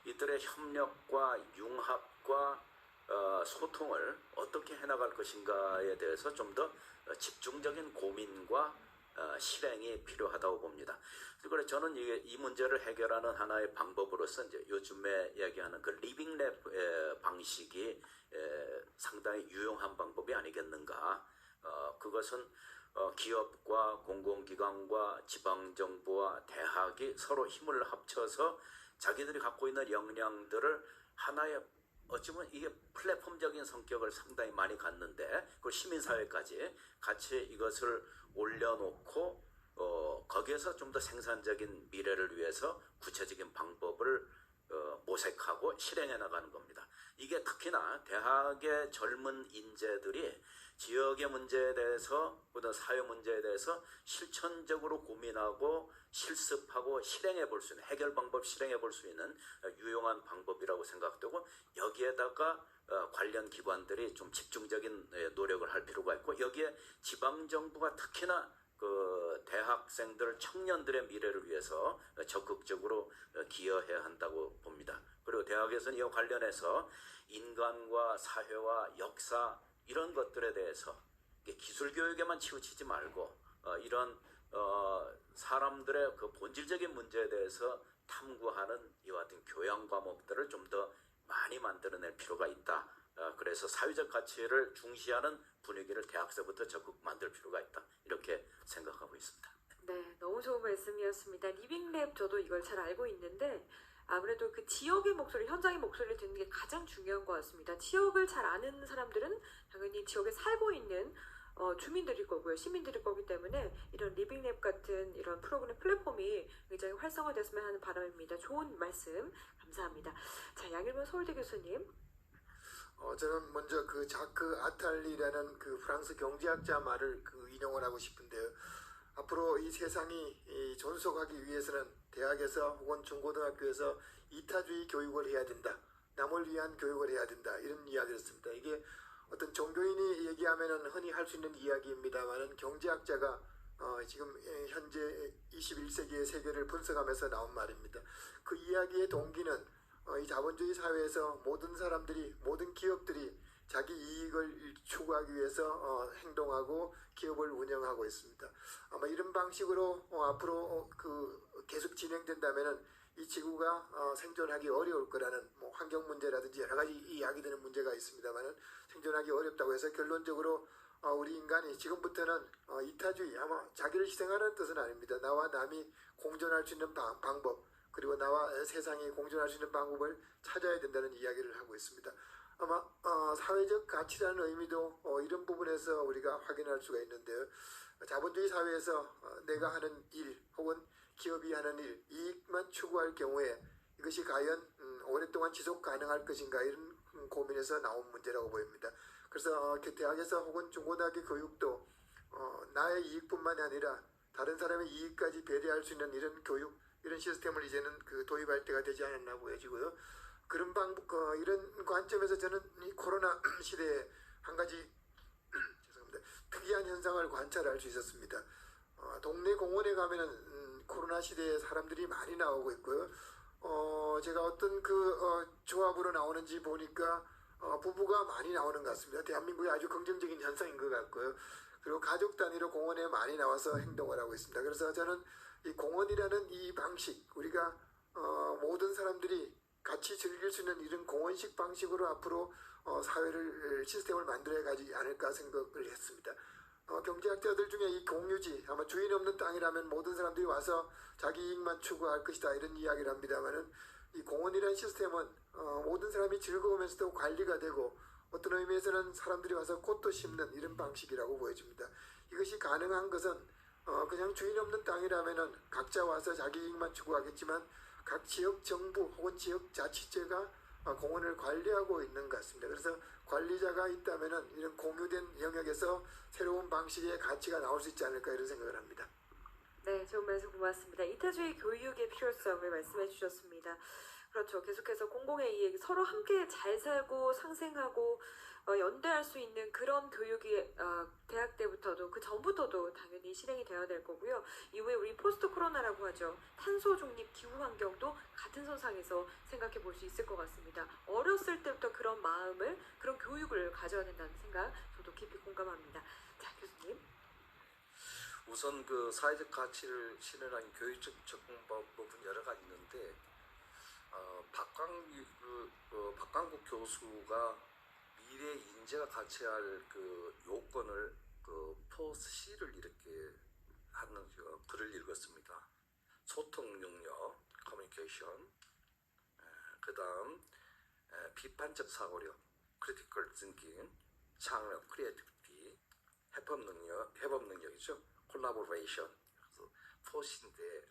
이들의 협력과 융합과 소통을 어떻게 해나갈 것인가에 대해서 좀 더 집중적인 고민과 실행이 필요하다고 봅니다. 그래서 저는 이 문제를 해결하는 하나의 방법으로서 이제 요즘에 얘기하는 그 리빙랩 방식이 상당히 유용한 방법이 아니겠는가. 그것은 기업과 공공기관과 지방정부와 대학이 서로 힘을 합쳐서 자기들이 갖고 있는 역량들을 하나의 어찌보면 이게 플랫폼적인 성격을 상당히 많이 갖는데 그 시민사회까지 같이 이것을 올려놓고 거기에서 좀 더 생산적인 미래를 위해서 구체적인 방법을 모색하고 실행해 나가는 겁니다. 이게 특히나 대학의 젊은 인재들이 지역의 문제에 대해서 또는 사회 문제에 대해서 실천적으로 고민하고 실습하고 실행해 볼 수 있는 해결 방법 실행해 볼 수 있는 유용한 방법이라고 생각되고 여기에다가 관련 기관들이 좀 집중적인 노력을 할 필요가 있고 여기에 지방정부가 특히나 그 대학생들 청년들의 미래를 위해서 적극적으로 기여해야 한다고 봅니다. 그리고 대학에서는 이와 관련해서 인간과 사회와 역사 이런 것들에 대해서 기술 교육에만 치우치지 말고 이런 사람들의 그 본질적인 문제에 대해서 탐구하는 이와 같은 교양 과목들을 좀 더 많이 만들어낼 필요가 있다. 그래서 사회적 가치를 중시하는 분위기를 대학서부터 적극 만들 필요가 있다. 이렇게 생각하고 있습니다. 네, 너무 좋은 말씀이었습니다. 리빙랩 저도 이걸 잘 알고 있는데 아무래도 그 지역의 목소리, 현장의 목소리를 듣는 게 가장 중요한 것 같습니다. 지역을 잘 아는 사람들은 당연히 지역에 살고 있는 주민들일 거고요. 시민들일 거기 때문에 이런 리빙랩 같은 이런 프로그램 플랫폼이 굉장히 활성화됐으면 하는 바람입니다. 좋은 말씀 감사합니다. 자, 양일문 서울대 교수님. 저는 먼저 그 자크 아탈리라는 그 프랑스 경제학자 말을 인용을 하고 싶은데요. 앞으로 이 세상이 존속하기 위해서는 대학에서 혹은 중고등학교에서 이타주의 교육을 해야 된다. 남을 위한 교육을 해야 된다. 이런 이야기를 했습니다. 이게 어떤 종교인이 얘기하면은 흔히 할 수 있는 이야기입니다만은 경제학자가 지금 현재 21세기의 세계를 분석하면서 나온 말입니다. 그 이야기의 동기는 이 자본주의 사회에서 모든 사람들이, 모든 기업들이 자기 이익을 추구하기 위해서 행동하고 기업을 운영하고 있습니다. 아마 이런 방식으로 앞으로 계속 진행된다면은 이 지구가 생존하기 어려울 거라는 환경 문제라든지 여러 가지 이야기되는 문제가 있습니다만은 생존하기 어렵다고 해서 결론적으로 우리 인간이 지금부터는 이타주의, 아마 자기를 희생하는 뜻은 아닙니다. 나와 남이 공존할 수 있는 방법, 그리고 나와 세상이 공존할 수 있는 방법을 찾아야 된다는 이야기를 하고 있습니다. 아마 사회적 가치라는 의미도 이런 부분에서 우리가 확인할 수가 있는데요. 자본주의 사회에서 내가 하는 일 혹은 기업이 하는 일, 이익만 추구할 경우에 이것이 과연 오랫동안 지속 가능할 것인가, 이런 고민에서 나온 문제라고 보입니다. 그래서 대학에서 혹은 중고등학교 교육도 나의 이익뿐만이 아니라 다른 사람의 이익까지 배려할 수 있는 이런 교육, 이런 시스템을 이제는 도입할 때가 되지 않았나 보여지고요. 그런 이런 관점에서 저는 이 코로나 시대에 한 가지 죄송합니다. 특이한 현상을 관찰할 수 있었습니다. 동네 공원에 가면은 코로나 시대에 사람들이 많이 나오고 있고요. 제가 어떤 조합으로 나오는지 보니까 부부가 많이 나오는 것 같습니다. 대한민국의 아주 긍정적인 현상인 것 같고요. 그리고 가족 단위로 공원에 많이 나와서 행동을 하고 있습니다. 그래서 저는 이 공원이라는 이 방식, 우리가 모든 사람들이 같이 즐길 수 있는 이런 공원식 방식으로 앞으로 사회를 시스템을 만들어야 가지 않을까 생각을 했습니다. 경제학자들 중에 이 공유지, 아마 주인 없는 땅이라면 모든 사람들이 와서 자기 이익만 추구할 것이다, 이런 이야기를 합니다만은 이 공원이라는 시스템은 모든 사람이 즐거우면서도 관리가 되고 어떤 의미에서는 사람들이 와서 꽃도 심는 이런 방식이라고 보여집니다. 이것이 가능한 것은 그냥 주인 없는 땅이라면은 각자 와서 자기 이익만 추구하겠지만 각 지역 정부 혹은 지역 자치제가 공원을 관리하고 있는 것 같습니다. 그래서 관리자가 있다면은 이런 공유된 영역에서 새로운 방식의 가치가 나올 수 있지 않을까, 이런 생각을 합니다. 네, 좋은 말씀 고맙습니다. 이타주의 교육의 필요성을 말씀해 주셨습니다. 그렇죠. 계속해서 공공의 이익, 서로 함께 잘 살고 상생하고 연대할 수 있는 그런 교육이 대학 때부터도 그 전부터도 당연히 실행이 되어야 될 거고요. 이후에 우리 포스트 코로나라고 하죠. 탄소 중립 기후 환경도 같은 선상에서 생각해 볼 수 있을 것 같습니다. 어렸을 때부터 그런 마음을, 그런 교육을 가져야 된다는 생각 저도 깊이 공감합니다. 자, 교수님. 우선 그 사회적 가치를 실현하는 교육적 접근법은 여러 가지 있는데 박광국 교수가 미래 인재가 갖춰야 할 요건을 포스트 C를 이렇게 하는 글을 읽었습니다. 소통 능력, 커뮤니케이션, 그다음 비판적 사고력, 크리티컬 띵킹, 창업, 크리에이티비티, 해법 능력이죠. 콜라보레이션. 그래서 포스인데,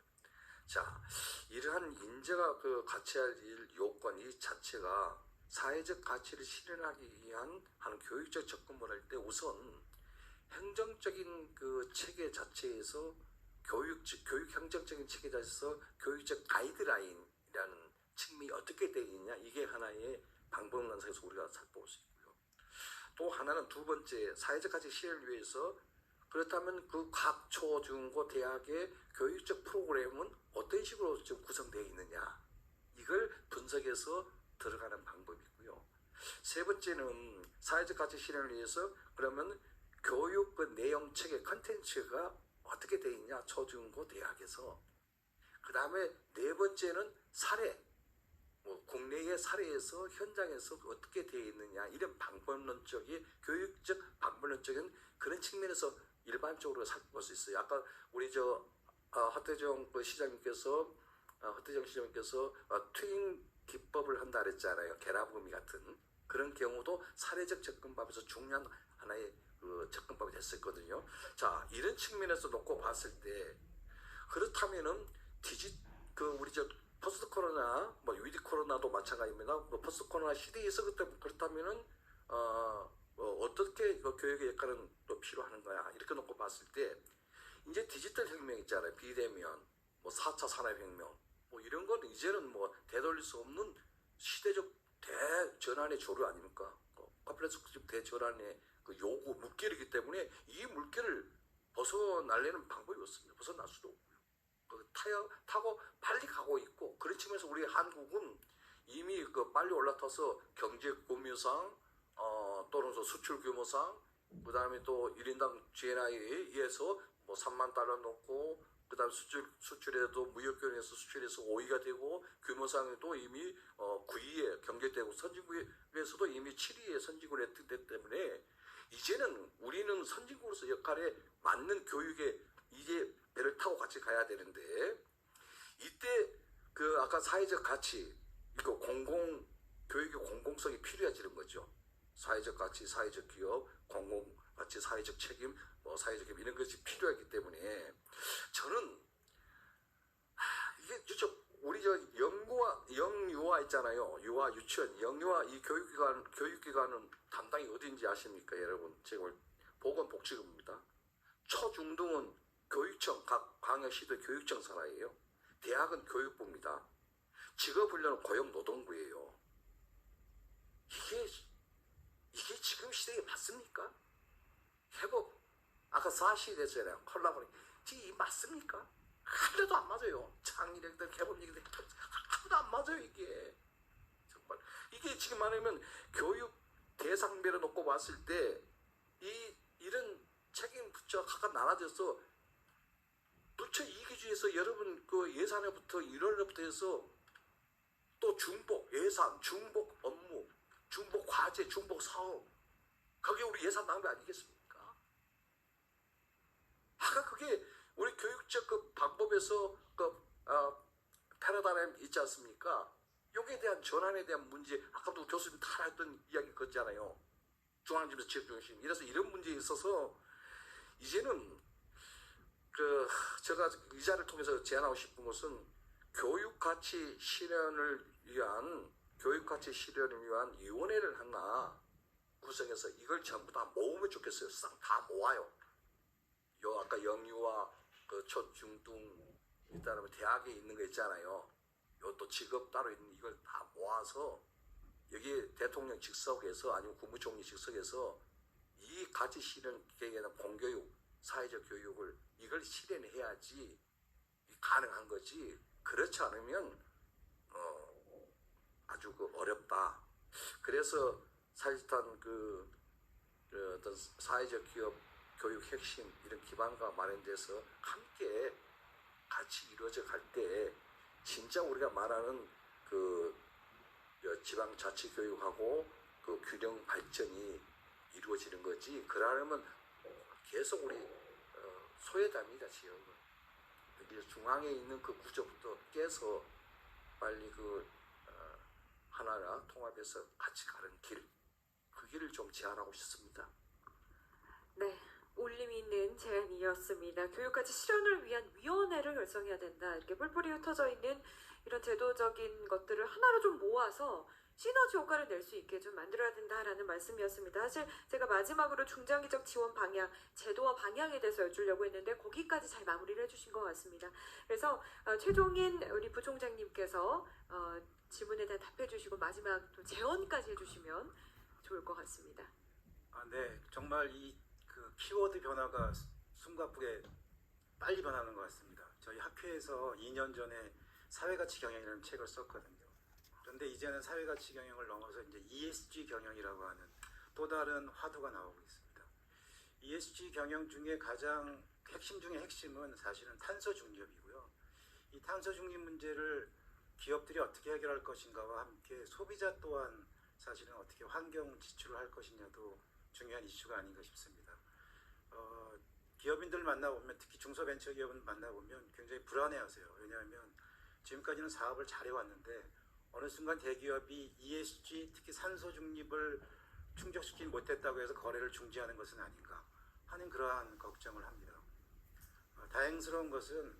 자, 이러한 인재가 갖춰야 할 요건 이 자체가 사회적 가치를 실현하기 위한 한 교육적 접근을 할 때 우선 행정적인 체계 자체에서 교육 행정적인 체계 자체에서 교육적 가이드라인이라는 측면이 어떻게 되어 있느냐, 이게 하나의 방법론상에서 우리가 살펴볼 수 있고요. 또 하나는 두 번째, 사회적 가치 실현을 위해서 그렇다면 각 초, 중, 고 대학의 교육적 프로그램은 어떤 식으로 좀 구성되어 있느냐, 이걸 분석해서 들어가는 방법이고요. 세 번째는 사회적 가치 실현을 위해서 그러면 교육 내용 체계 컨텐츠가 어떻게 되어 있냐, 초, 중, 고 대학에서. 그 다음에 네 번째는 사례, 국내의 사례에서 현장에서 어떻게 되어 있느냐, 이런 방법론적인 교육적 방법론적인 그런 측면에서 일반적으로 살펴볼 수 있어요. 아까 우리 허태정 시장님께서 트윈 기법을 한다 그랬잖아요. 계라브미 같은 그런 경우도 사례적 접근법에서 중요한 하나의 접근법이 됐었거든요. 자, 이런 측면에서 놓고 봤을 때 그렇다면은 우리 포스트 코로나, 뭐 위드 코로나도 마찬가지입니다. 뭐 포스트 코로나 시대에서 그렇다면은 어떻게 그 교육의 역할은 또 필요한 거야? 이렇게 놓고 봤을 때 이제 디지털 혁명 있잖아요. 비대면, 뭐 4차 산업혁명, 뭐 이런 건 이제는 뭐 되돌릴 수 없는 시대적 대전환의 조류 아닙니까? 커플레스급 대전환의 그 요구 물결이기 때문에 이 물결을 벗어나려는 방법이 없습니다. 벗어날 수도 없고요. 타고 빨리 가고 있고 그런 측면에서 우리 한국은 이미 빨리 올라타서 경제 규모상 또는 수출 규모상 그 다음에 또 1인당 GNI에서 뭐 3만 달러 놓고 그 다음에 수출에도 무역교역에서 수출해서 5위가 되고 규모상에도 이미 9위에 경제되고 선진국에서도 이미 7위에 선진국에 됐기 때문에 이제는 우리는 선진국으로서 역할에 맞는 교육에 이제 배를 타고 같이 가야 되는데 이때 아까 사회적 가치 교육의 공공성이 필요해지는 거죠. 사회적 가치, 사회적 기업, 공공 가치, 사회적 책임, 사회적 기업 이런 것이 필요하기 때문에 저는 이게 우리 영유아 있잖아요. 유아, 유치원, 영유아 이 교육기관은 담당이 어딘지 아십니까, 여러분? 제가 보건복지부입니다. 초중등은 교육청, 각 광역시도 교육청 산하예요. 대학은 교육부입니다. 직업훈련은 고용노동부예요. 이게 지금 시대에 맞습니까? 회복, 아까 4시 됐잖아요. 콜라보레. 이게 맞습니까? 하나도 안 맞아요. 창의력들, 개발력들 하나도 안 맞아요, 이게. 정말. 이게 지금 말하면 교육 대상별로 놓고 봤을 때 이런 책임 부처가 각각 나눠져서 부처 이기주에서 여러분 예산에부터 일원부터 해서 또 중복 예산, 중복 업무, 중복 과제, 중복 사업 그게 우리 예산 낭비 아니겠습니까? 아까 그게 우리 교육적 방법에서 패러다임 있지 않습니까? 여기에 대한 전환에 대한 문제 아까도 교수님 다 했던 이야기 그랬잖아요. 중앙지법 지역중심 이래서 이런 문제에 있어서 이제는 제가 이 자리를 통해서 제안하고 싶은 것은 교육가치 실현을 위한 위원회를 하나 구성해서 이걸 전부 다 모으면 좋겠어요. 다 모아요. 아까 영유아 초중등 일단은 대학에 있는 거 있잖아요. 또 직업 따로 있는 이걸 다 모아서 여기 대통령 직속에서 아니면 국무총리 직속에서 이 가치 실현 계획에는 공교육, 사회적 교육을 이걸 실현해야지 가능한 거지. 그렇지 않으면 아주 어렵다. 그래서 사실상 어떤 사회적 기업 교육 핵심 이런 기반과 마련돼서 함께 같이 이루어져 갈 때 진짜 우리가 말하는 지방자치교육하고 균형 발전이 이루어지는 거지. 그러려면 계속 우리 소외됩니다, 지역은. 중앙에 있는 그 구조부터 깨서 빨리 하나가 통합해서 같이 가는 그 길을 좀 제안하고 싶습니다. 네, 울림 있는 제안이었습니다. 교육가치 실현을 위한 위원회를 결성해야 된다. 이렇게 뿔뿔이 흩어져 있는 이런 제도적인 것들을 하나로 좀 모아서 시너지 효과를 낼 수 있게 좀 만들어야 된다라는 말씀이었습니다. 사실 제가 마지막으로 중장기적 지원 방향, 제도와 방향에 대해서 여쭈려고 했는데 거기까지 잘 마무리를 해주신 것 같습니다. 그래서 최종인 우리 부총장님께서 질문에 대해 답해 주시고 마지막 또 제언까지 해주시면 좋을 것 같습니다. 네, 정말 이 키워드 변화가 숨가쁘게 빨리 변하는 것 같습니다. 저희 학회에서 2년 전에 사회가치 경영이라는 책을 썼거든요. 그런데 이제는 사회가치 경영을 넘어서 이제 ESG 경영이라고 하는 또 다른 화두가 나오고 있습니다. ESG 경영 중에 가장 핵심 중에 핵심은 사실은 탄소 중립이고요. 이 탄소 중립 문제를 기업들이 어떻게 해결할 것인가와 함께 소비자 또한 사실은 어떻게 환경 지출을 할 것이냐도 중요한 이슈가 아닌가 싶습니다. 기업인들 만나보면 특히 중소벤처기업을 만나보면 굉장히 불안해하세요. 왜냐하면 지금까지는 사업을 잘해왔는데 어느 순간 대기업이 ESG 특히 산소 중립을 충족시키지 못했다고 해서 거래를 중지하는 것은 아닌가. 하는 그러한 걱정을 합니다. 다행스러운 것은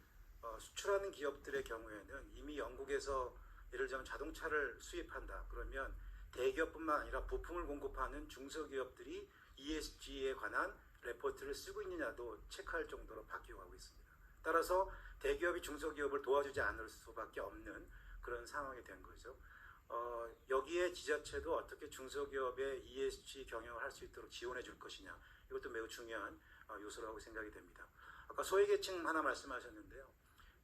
수출하는 기업들의 경우에는 이미 영국에서 예를 들면 자동차를 수입한다. 그러면 대기업뿐만 아니라 부품을 공급하는 중소기업들이 ESG에 관한 레포트를 쓰고 있느냐도 체크할 정도로 바뀌어 가고 있습니다. 따라서 대기업이 중소기업을 도와주지 않을 수밖에 없는 그런 상황이 된 거죠. 여기에 지자체도 어떻게 중소기업의 ESG 경영을 할 수 있도록 지원해 줄 것이냐, 이것도 매우 중요한 요소라고 생각이 됩니다. 아까 소외계층 하나 말씀하셨는데요.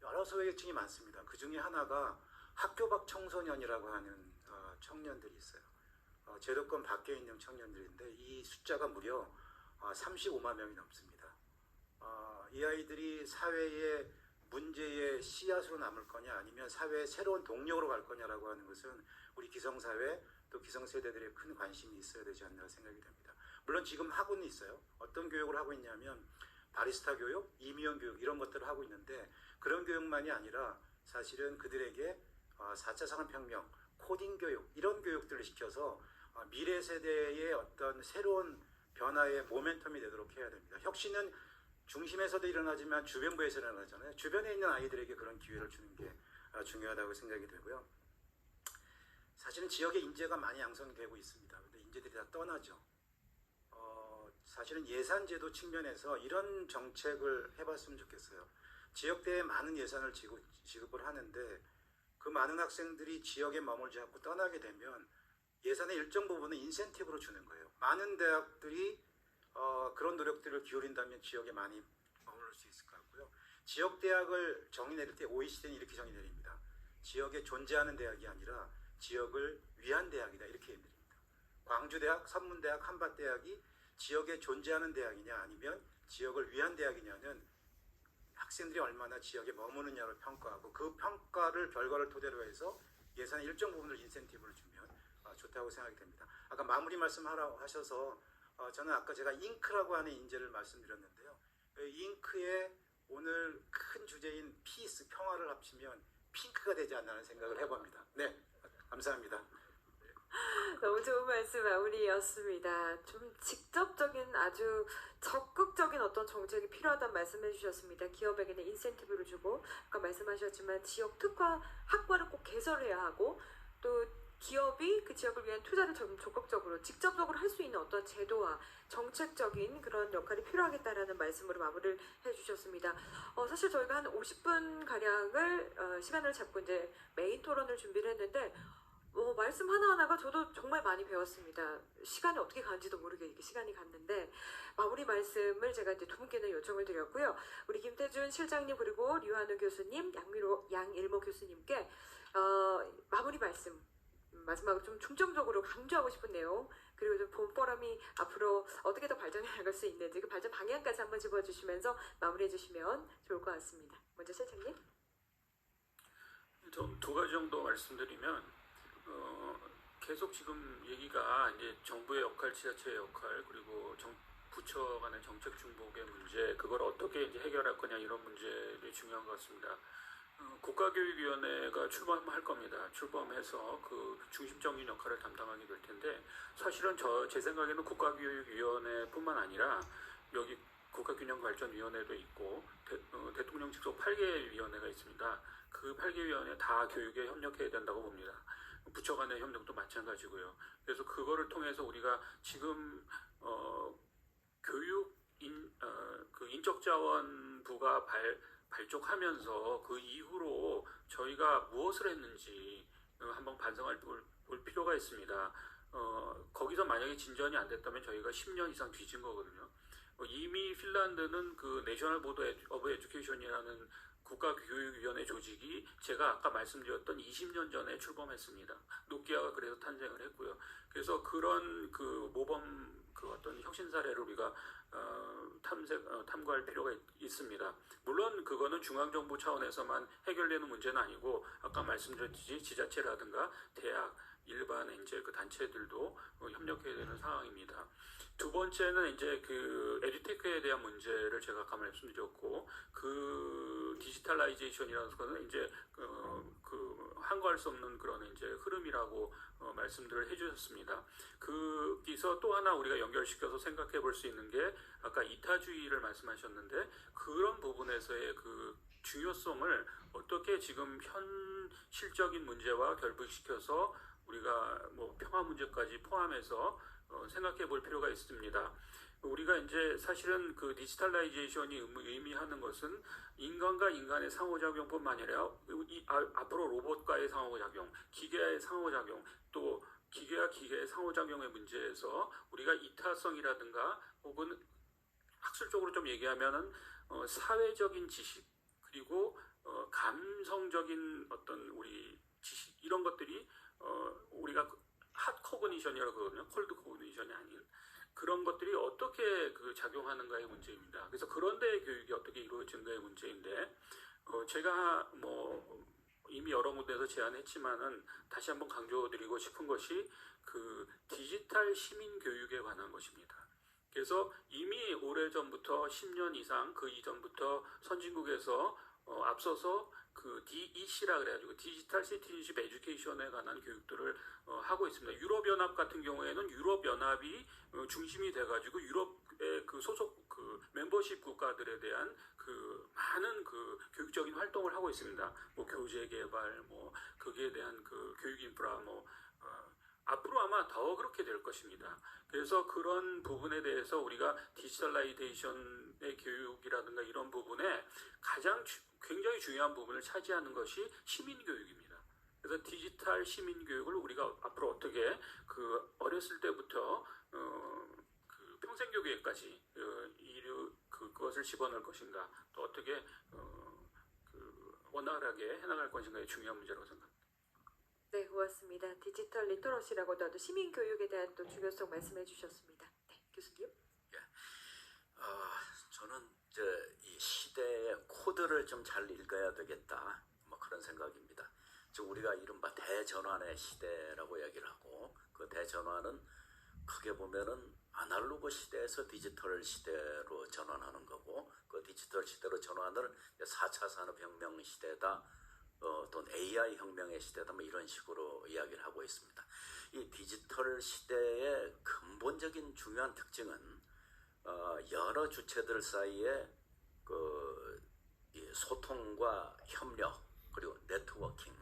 여러 소외계층이 많습니다. 그 중에 하나가 학교 밖 청소년이라고 하는 청년들이 있어요. 제도권 밖에 있는 청년들인데 이 숫자가 무려 35만 명이 넘습니다. 이 아이들이 사회의 문제의 씨앗으로 남을 거냐 아니면 사회의 새로운 동력으로 갈 거냐라고 하는 것은 우리 기성사회 또 기성세대들의 큰 관심이 있어야 되지 않나 생각이 됩니다. 물론 지금 하고는 있어요. 어떤 교육을 하고 있냐면 바리스타 교육, 이미영 교육 이런 것들을 하고 있는데 그런 교육만이 아니라 사실은 그들에게 4차 산업혁명, 코딩 교육 이런 교육들을 시켜서 미래 세대의 어떤 새로운 변화의 모멘텀이 되도록 해야 됩니다. 혁신은 중심에서도 일어나지만 주변부에서 일어나잖아요. 주변에 있는 아이들에게 그런 기회를 주는 게 중요하다고 생각이 되고요. 사실은 지역의 인재가 많이 양성되고 있습니다. 근데 인재들이 다 떠나죠. 사실은 예산제도 측면에서 이런 정책을 해봤으면 좋겠어요. 지역대에 많은 예산을 지급을 하는데 그 많은 학생들이 지역에 머물지 않고 떠나게 되면 예산의 일정 부분은 인센티브로 주는 거예요. 많은 대학들이 그런 노력들을 기울인다면 지역에 많이 머물 수 있을 것 같고요. 지역 대학을 정의 내릴 때 OECD는 이렇게 정의 내립니다. 지역에 존재하는 대학이 아니라 지역을 위한 대학이다 이렇게 내립니다. 광주대학, 선문대학, 한밭대학이 지역에 존재하는 대학이냐 아니면 지역을 위한 대학이냐는 학생들이 얼마나 지역에 머무느냐를 평가하고 그 평가를 결과를 토대로 해서 예산의 일정 부분을 인센티브를 주면 좋다고 생각이 됩니다. 아까 마무리 말씀하라고 하셔서 저는 아까 제가 잉크라고 하는 인재를 말씀드렸는데요. 잉크의 오늘 큰 주제인 피스, 평화를 합치면 핑크가 되지 않나는 생각을 해봅니다. 네, 감사합니다. 너무 좋은 말씀 마무리였습니다. 좀 직접적인 아주 적극적인 어떤 정책이 필요하다는 말씀해 주셨습니다. 기업에게는 인센티브를 주고 아까 말씀하셨지만 지역 특화 학과를 꼭 개설해야 하고 또 기업이 그 지역을 위한 투자를 좀 적극적으로 직접적으로 할 수 있는 어떤 제도와 정책적인 그런 역할이 필요하겠다라는 말씀으로 마무리를 해주셨습니다. 사실 저희가 한 50분 가량을 시간을 잡고 이제 메인 토론을 준비를 했는데 말씀 하나하나가 저도 정말 많이 배웠습니다. 시간이 어떻게 가는지도 모르게 이렇게 시간이 갔는데 마무리 말씀을 제가 이제 두 분께는 요청을 드렸고요. 우리 김태준 실장님 그리고 류한우 교수님, 양일모 교수님께 마무리 말씀 마지막으로 좀 중점적으로 강조하고 싶은 내용 그리고 좀 본 포럼이 앞으로 어떻게 더 발전해 나갈 수 있는지 그 발전 방향까지 한번 짚어주시면서 마무리해 주시면 좋을 것 같습니다. 먼저 실장님. 좀 두 가지 정도 말씀드리면 계속 지금 얘기가 이제 정부의 역할, 지자체의 역할, 그리고 부처 간의 정책 중복의 문제, 그걸 어떻게 이제 해결할 거냐 이런 문제들이 중요한 것 같습니다. 국가교육위원회가 출범할 겁니다. 출범해서 그 중심적인 역할을 담당하게 될 텐데 사실은 제 생각에는 국가교육위원회뿐만 아니라 여기 국가균형발전위원회도 있고 대통령 직속 8개 위원회가 있습니다. 그 8개 위원회 다 교육에 협력해야 된다고 봅니다. 부처 간의 협력도 마찬가지고요. 그래서 그거를 통해서 우리가 지금 그 인적자원부가 발족하면서 그 이후로 저희가 무엇을 했는지 한번 반성할 볼 필요가 있습니다. 거기서 만약에 진전이 안 됐다면 저희가 10년 이상 뒤진 거거든요. 이미 핀란드는 그 내셔널 보드 오브 에듀케이션이라는 국가교육위원회 조직이 제가 아까 말씀드렸던 20년 전에 출범했습니다. 노키아가 그래서 탄생을 했고요. 그래서 그런 그 모범 그 어떤 혁신 사례를 우리가 탐구할 필요가 있습니다. 물론 그거는 중앙정부 차원에서만 해결되는 문제는 아니고 아까 말씀드렸듯이 지자체라든가 대학, 일반 이제 그 단체들도 협력해야 되는 상황입니다. 두 번째는 이제 그 에듀테크에 대한 문제를 제가 아까 말씀드렸고, 그 디지털라이제이션이라는 것은 이제 그 한거할 수 없는 그런 이제 흐름이라고 말씀들을 해주셨습니다. 거기서 또 하나 우리가 연결시켜서 생각해 볼 수 있는 게 아까 이타주의를 말씀하셨는데, 그런 부분에서의 그 중요성을 어떻게 지금 현실적인 문제와 결부시켜서 우리가 뭐 평화 문제까지 포함해서 생각해 볼 필요가 있습니다. 우리가 이제 사실은 그 디지털라이제이션이 의미하는 것은 인간과 인간의 상호작용뿐만 아니라 앞으로 로봇과의 상호작용, 기계의 상호작용, 또 기계와 기계의 상호작용의 문제에서 우리가 이타성이라든가 혹은 학술적으로 좀 얘기하면은 사회적인 지식 그리고 감성적인 어떤 우리 지식 이런 것들이 우리가 핫 코그니션이라고 그러거든요. 콜드 코그니션이 아닌 그런 것들이 어떻게 그 작용하는가의 문제입니다. 그래서 그런 데의 교육이 어떻게 이루어지는가의 문제인데 제가 뭐 이미 여러 군데에서 제안했지만은 다시 한번 강조드리고 싶은 것이 그 디지털 시민 교육에 관한 것입니다. 그래서 이미 오래전부터 10년 이상 그 이전부터 선진국에서 앞서서 그 DEC라 그래가지고 디지털 시티즌십 에듀케이션에 관한 교육들을 하고 있습니다. 유럽연합 같은 경우에는 유럽연합이 중심이 돼가지고 유럽의 그 소속 그 멤버십 국가들에 대한 그 많은 그 교육적인 활동을 하고 있습니다. 뭐 교재 개발, 뭐 거기에 대한 그 교육 인프라, 뭐 앞으로 아마 더 그렇게 될 것입니다. 그래서 그런 부분에 대해서 우리가 디지털라이제이션의 교육이라든가 이런 부분에 가장 굉장히 중요한 부분을 차지하는 것이 시민교육입니다. 그래서 디지털 시민교육을 우리가 앞으로 어떻게 그 어렸을 때부터 그 평생교육에까지 그것을 집어넣을 것인가, 또 어떻게 그 원활하게 해나갈 것인가의 중요한 문제라고 생각합니다. 네, 고맙습니다. 디지털 리터러시라고도 하는 시민 교육에 대한 또 중요성 말씀해 주셨습니다. 네, 교수님. 저는 이 시대의 코드를 좀 잘 읽어야 되겠다, 뭐 그런 생각입니다. 즉 우리가 이른바 대전환의 시대라고 얘기를 하고, 그 대전환은 크게 보면은 아날로그 시대에서 디지털 시대로 전환하는 거고, 그 디지털 시대로 전환을 4차 산업혁명 시대다, 또는 AI 혁명의 시대다, 뭐 이런 식으로 이야기를 하고 있습니다. 이 디지털 시대의 근본적인 중요한 특징은 여러 주체들 사이에 이 소통과 협력, 그리고 네트워킹,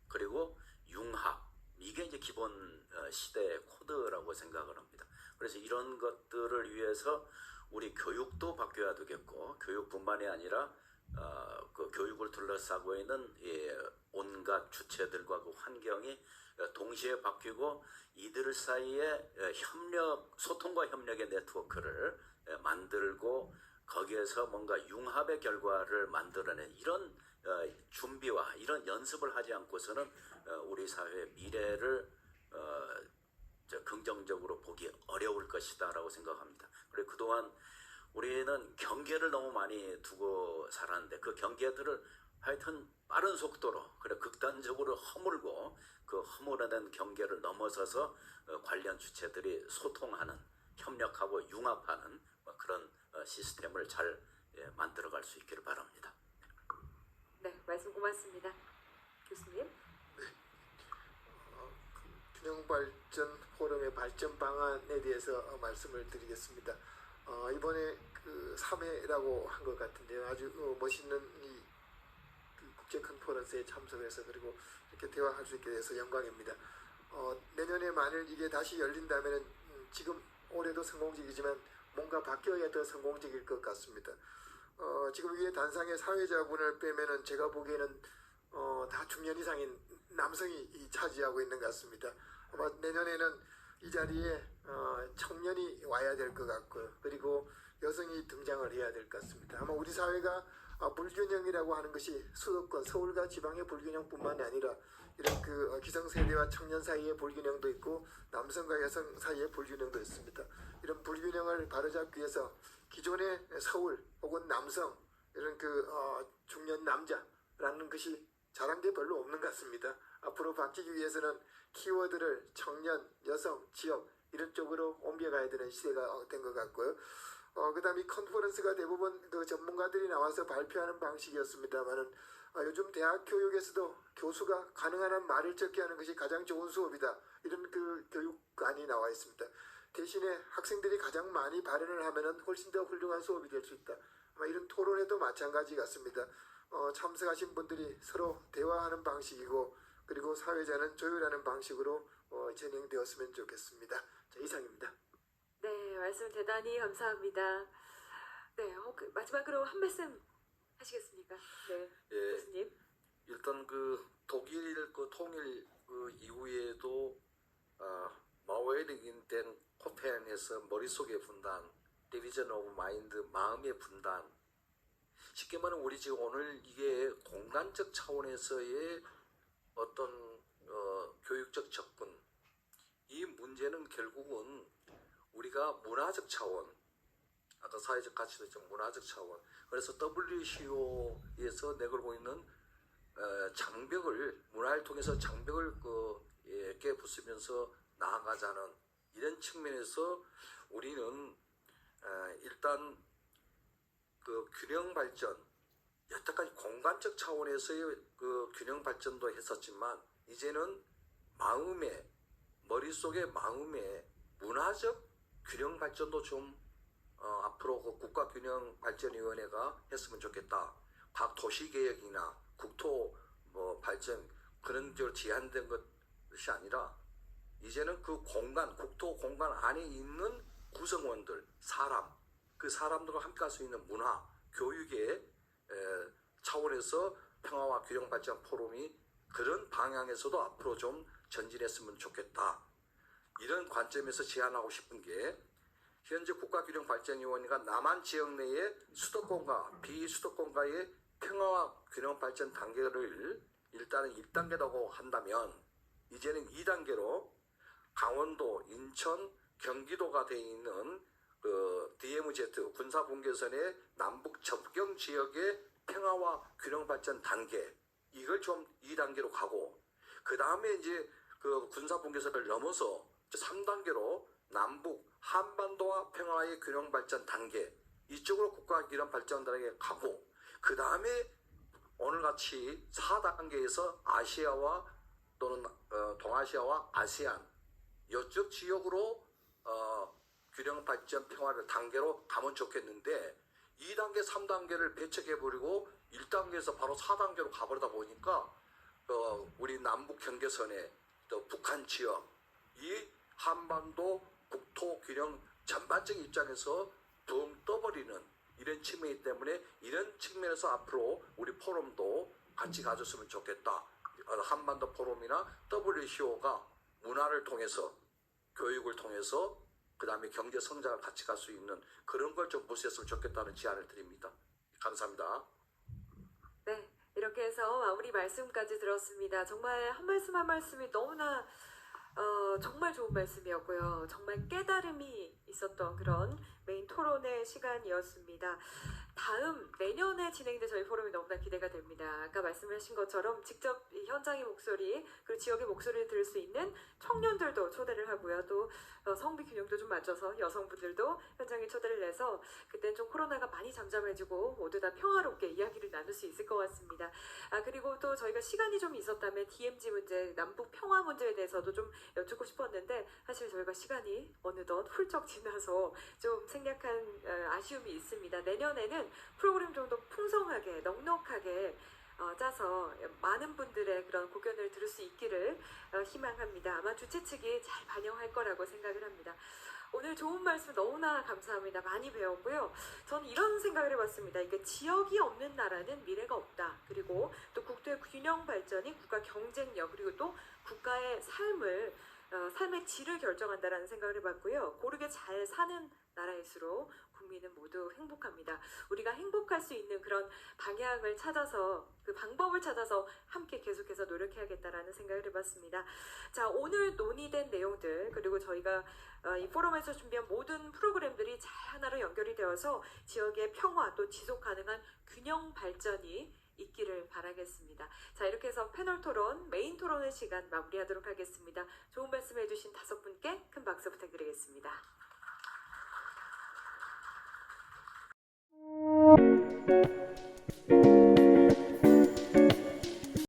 그리고 융합, 이게 이제 기본 시대의 코드라고 생각을 합니다. 그래서 이런 것들을 위해서 우리 교육도 바뀌어야 되겠고, 교육뿐만이 아니라 그 교육을 둘러싸고 있는 온갖 주체들과 그 환경이 동시에 바뀌고, 이들 사이에 소통과 협력의 네트워크를 만들고 거기에서 뭔가 융합의 결과를 만들어낸 이런 준비와 이런 연습을 하지 않고서는 우리 사회의 미래를 긍정적으로 보기 어려울 것이다라고 생각합니다. 그리고 그동안 우리는 경계를 너무 많이 두고 살았는데, 그 경계들을 하여튼 빠른 속도로 극단적으로 허물고, 그 허물어낸 경계를 넘어서서 관련 주체들이 소통하는, 협력하고 융합하는 그런 시스템을 잘 만들어갈 수 있기를 바랍니다. 네, 말씀 고맙습니다. 교수님. 균형발전 포럼의 발전 방안에 대해서 말씀을 드리겠습니다. 이번에 그 3회라고 한 것 같은데요. 아주 멋있는 이 국제 컨퍼런스에 참석해서 그리고 이렇게 대화할 수 있게 돼서 영광입니다. 내년에 만일 이게 다시 열린다면 지금 올해도 성공적이지만 뭔가 바뀌어야 더 성공적일 것 같습니다. 지금 위에 단상의 사회자분을 빼면은 제가 보기에는 다 중년 이상인 남성이 차지하고 있는 것 같습니다. 아마 내년에는 이 자리에 청년이 와야 될 것 같고요. 그리고 여성이 등장을 해야 될 것 같습니다. 아마 우리 사회가 불균형이라고 하는 것이 수도권, 서울과 지방의 불균형뿐만이 아니라 이런 그 기성세대와 청년 사이의 불균형도 있고 남성과 여성 사이의 불균형도 있습니다. 이런 불균형을 바로잡기 위해서 기존의 서울 혹은 남성, 이런 그 중년 남자라는 것이 잘한 게 별로 없는 것 같습니다. 앞으로 바뀌기 위해서는 키워드를 청년, 여성, 지역 이런 쪽으로 옮겨가야 되는 시대가 된 것 같고요. 그다음에 이 컨퍼런스가 대부분 그 전문가들이 나와서 발표하는 방식이었습니다만은 요즘 대학 교육에서도 교수가 가능한 한 말을 적게 하는 것이 가장 좋은 수업이다. 이런 그 교육안이 나와 있습니다. 대신에 학생들이 가장 많이 발언을 하면은 훨씬 더 훌륭한 수업이 될 수 있다. 아마 이런 토론회도 마찬가지 같습니다. 참석하신 분들이 서로 대화하는 방식이고 그리고 사회자는 조율하는 방식으로 진행되었으면 좋겠습니다. 자, 이상입니다. 네, 말씀 대단히 감사합니다. 네, 마지막으로 한 말씀 하시겠습니까? 네, 예, 교수님. 일단 그 독일 그 통일 그 이후에도 마오에르긴 코펜에서 머릿속의 분단, 디비전 오브 마인드, 마음의 분단. 쉽게 말하면 우리 지금 오늘 이게 공간적 차원에서의 어떤 교육적 접근, 이 문제는 결국은 우리가 문화적 차원, 아까 사회적 가치도 있지만 문화적 차원, 그래서 WCO에서 내걸고 있는 장벽을, 문화를 통해서 장벽을 깨부수면서 나아가자는 이런 측면에서 우리는 일단 그 균형 발전, 여태까지 공간적 차원에서의 그 균형 발전도 했었지만 이제는 마음의, 머릿속의 마음의 문화적 균형 발전도 좀 앞으로 그 국가균형발전위원회가 했으면 좋겠다. 각 도시개혁이나 국토 발전 그런 저 제한된 것이 아니라 이제는 그 공간, 국토 공간 안에 있는 구성원들, 사람, 그 사람들과 함께 할 수 있는 문화, 교육의 차원에서 평화와 균형발전 포럼이 그런 방향에서도 앞으로 좀 전진했으면 좋겠다. 이런 관점에서 제안하고 싶은 게 현재 국가균형발전위원회가 남한 지역 내의 수도권과 비수도권과의 평화와 균형발전 단계를 일단은 1단계라고 한다면 이제는 2단계로 강원도, 인천, 경기도가 되어 있는 그 DMZ 군사분계선의 남북 접경 지역의 평화와 균형발전 단계, 이걸 좀 2단계로 가고 그 다음에 이제 그 군사분계선을 넘어서 3단계로 남북 한반도와 평화의 균형발전 단계, 이쪽으로 국가균형발전 단계에 가고 그 다음에 오늘같이 4단계에서 아시아와 또는 동아시아와 아세안 이쪽 지역으로 균형발전 평화를 단계로 가면 좋겠는데 2단계, 3단계를 배척해버리고 1단계에서 바로 4단계로 가버리다 보니까 우리 남북 경계선에 또 북한 지역, 이 한반도 국토 균형 전반적인 입장에서 붕 떠버리는 이런 측면이기 때문에 이런 측면에서 앞으로 우리 포럼도 같이 가졌으면 좋겠다. 한반도 포럼이나 WCO가 문화를 통해서 교육을 통해서 그 다음에 경제 성장을 같이 갈 수 있는 그런 걸 좀 보셨으면 좋겠다는 제안을 드립니다. 감사합니다. 네, 이렇게 해서 마무리 말씀까지 들었습니다. 정말 한 말씀 한 말씀이 너무나 정말 좋은 말씀이었고요. 정말 깨달음이 있었던 그런 메인 토론의 시간이었습니다. 다음 내년에 진행될 저희 포럼이 너무나 기대가 됩니다. 아까 말씀하신 것처럼 직접 이 현장의 목소리 그리고 지역의 목소리를 들을 수 있는 청년들도 초대를 하고요. 또 성비 균형도 좀 맞춰서 여성분들도 현장에 초대를 해서 그때는 좀 코로나가 많이 잠잠해지고 모두 다 평화롭게 이야기를 나눌 수 있을 것 같습니다. 그리고 또 저희가 시간이 좀 있었다면 DMZ 문제, 남북 평화 문제에 대해서도 좀 여쭙고 싶었는데 사실 저희가 시간이 어느덧 훌쩍 지나서 좀 생략한 아쉬움이 있습니다. 내년에는 프로그램 좀 더 풍성하게 넉넉하게 짜서 많은 분들의 그런 고견을 들을 수 있기를 희망합니다. 아마 주최 측이 잘 반영할 거라고 생각을 합니다. 오늘 좋은 말씀 너무나 감사합니다. 많이 배웠고요. 저는 이런 생각을 해봤습니다. 이게 지역이 없는 나라는 미래가 없다. 그리고 또 국토의 균형 발전이 국가 경쟁력 그리고 또 국가의 삶의 질을 결정한다라는 생각을 해봤고요. 고르게 잘 사는 나라일수록 국민은 모두 행복합니다. 우리가 행복할 수 있는 그런 방향을 찾아서 그 방법을 찾아서 함께 계속해서 노력해야겠다라는 생각을 해봤습니다. 자, 오늘 논의된 내용들 그리고 저희가 이 포럼에서 준비한 모든 프로그램들이 잘 하나로 연결이 되어서 지역의 평화 또 지속 가능한 균형 발전이 있기를 바라겠습니다. 자, 이렇게 해서 패널 토론, 메인 토론의 시간 마무리하도록 하겠습니다. 좋은 말씀 해주신 5분께 큰 박수 부탁드리겠습니다.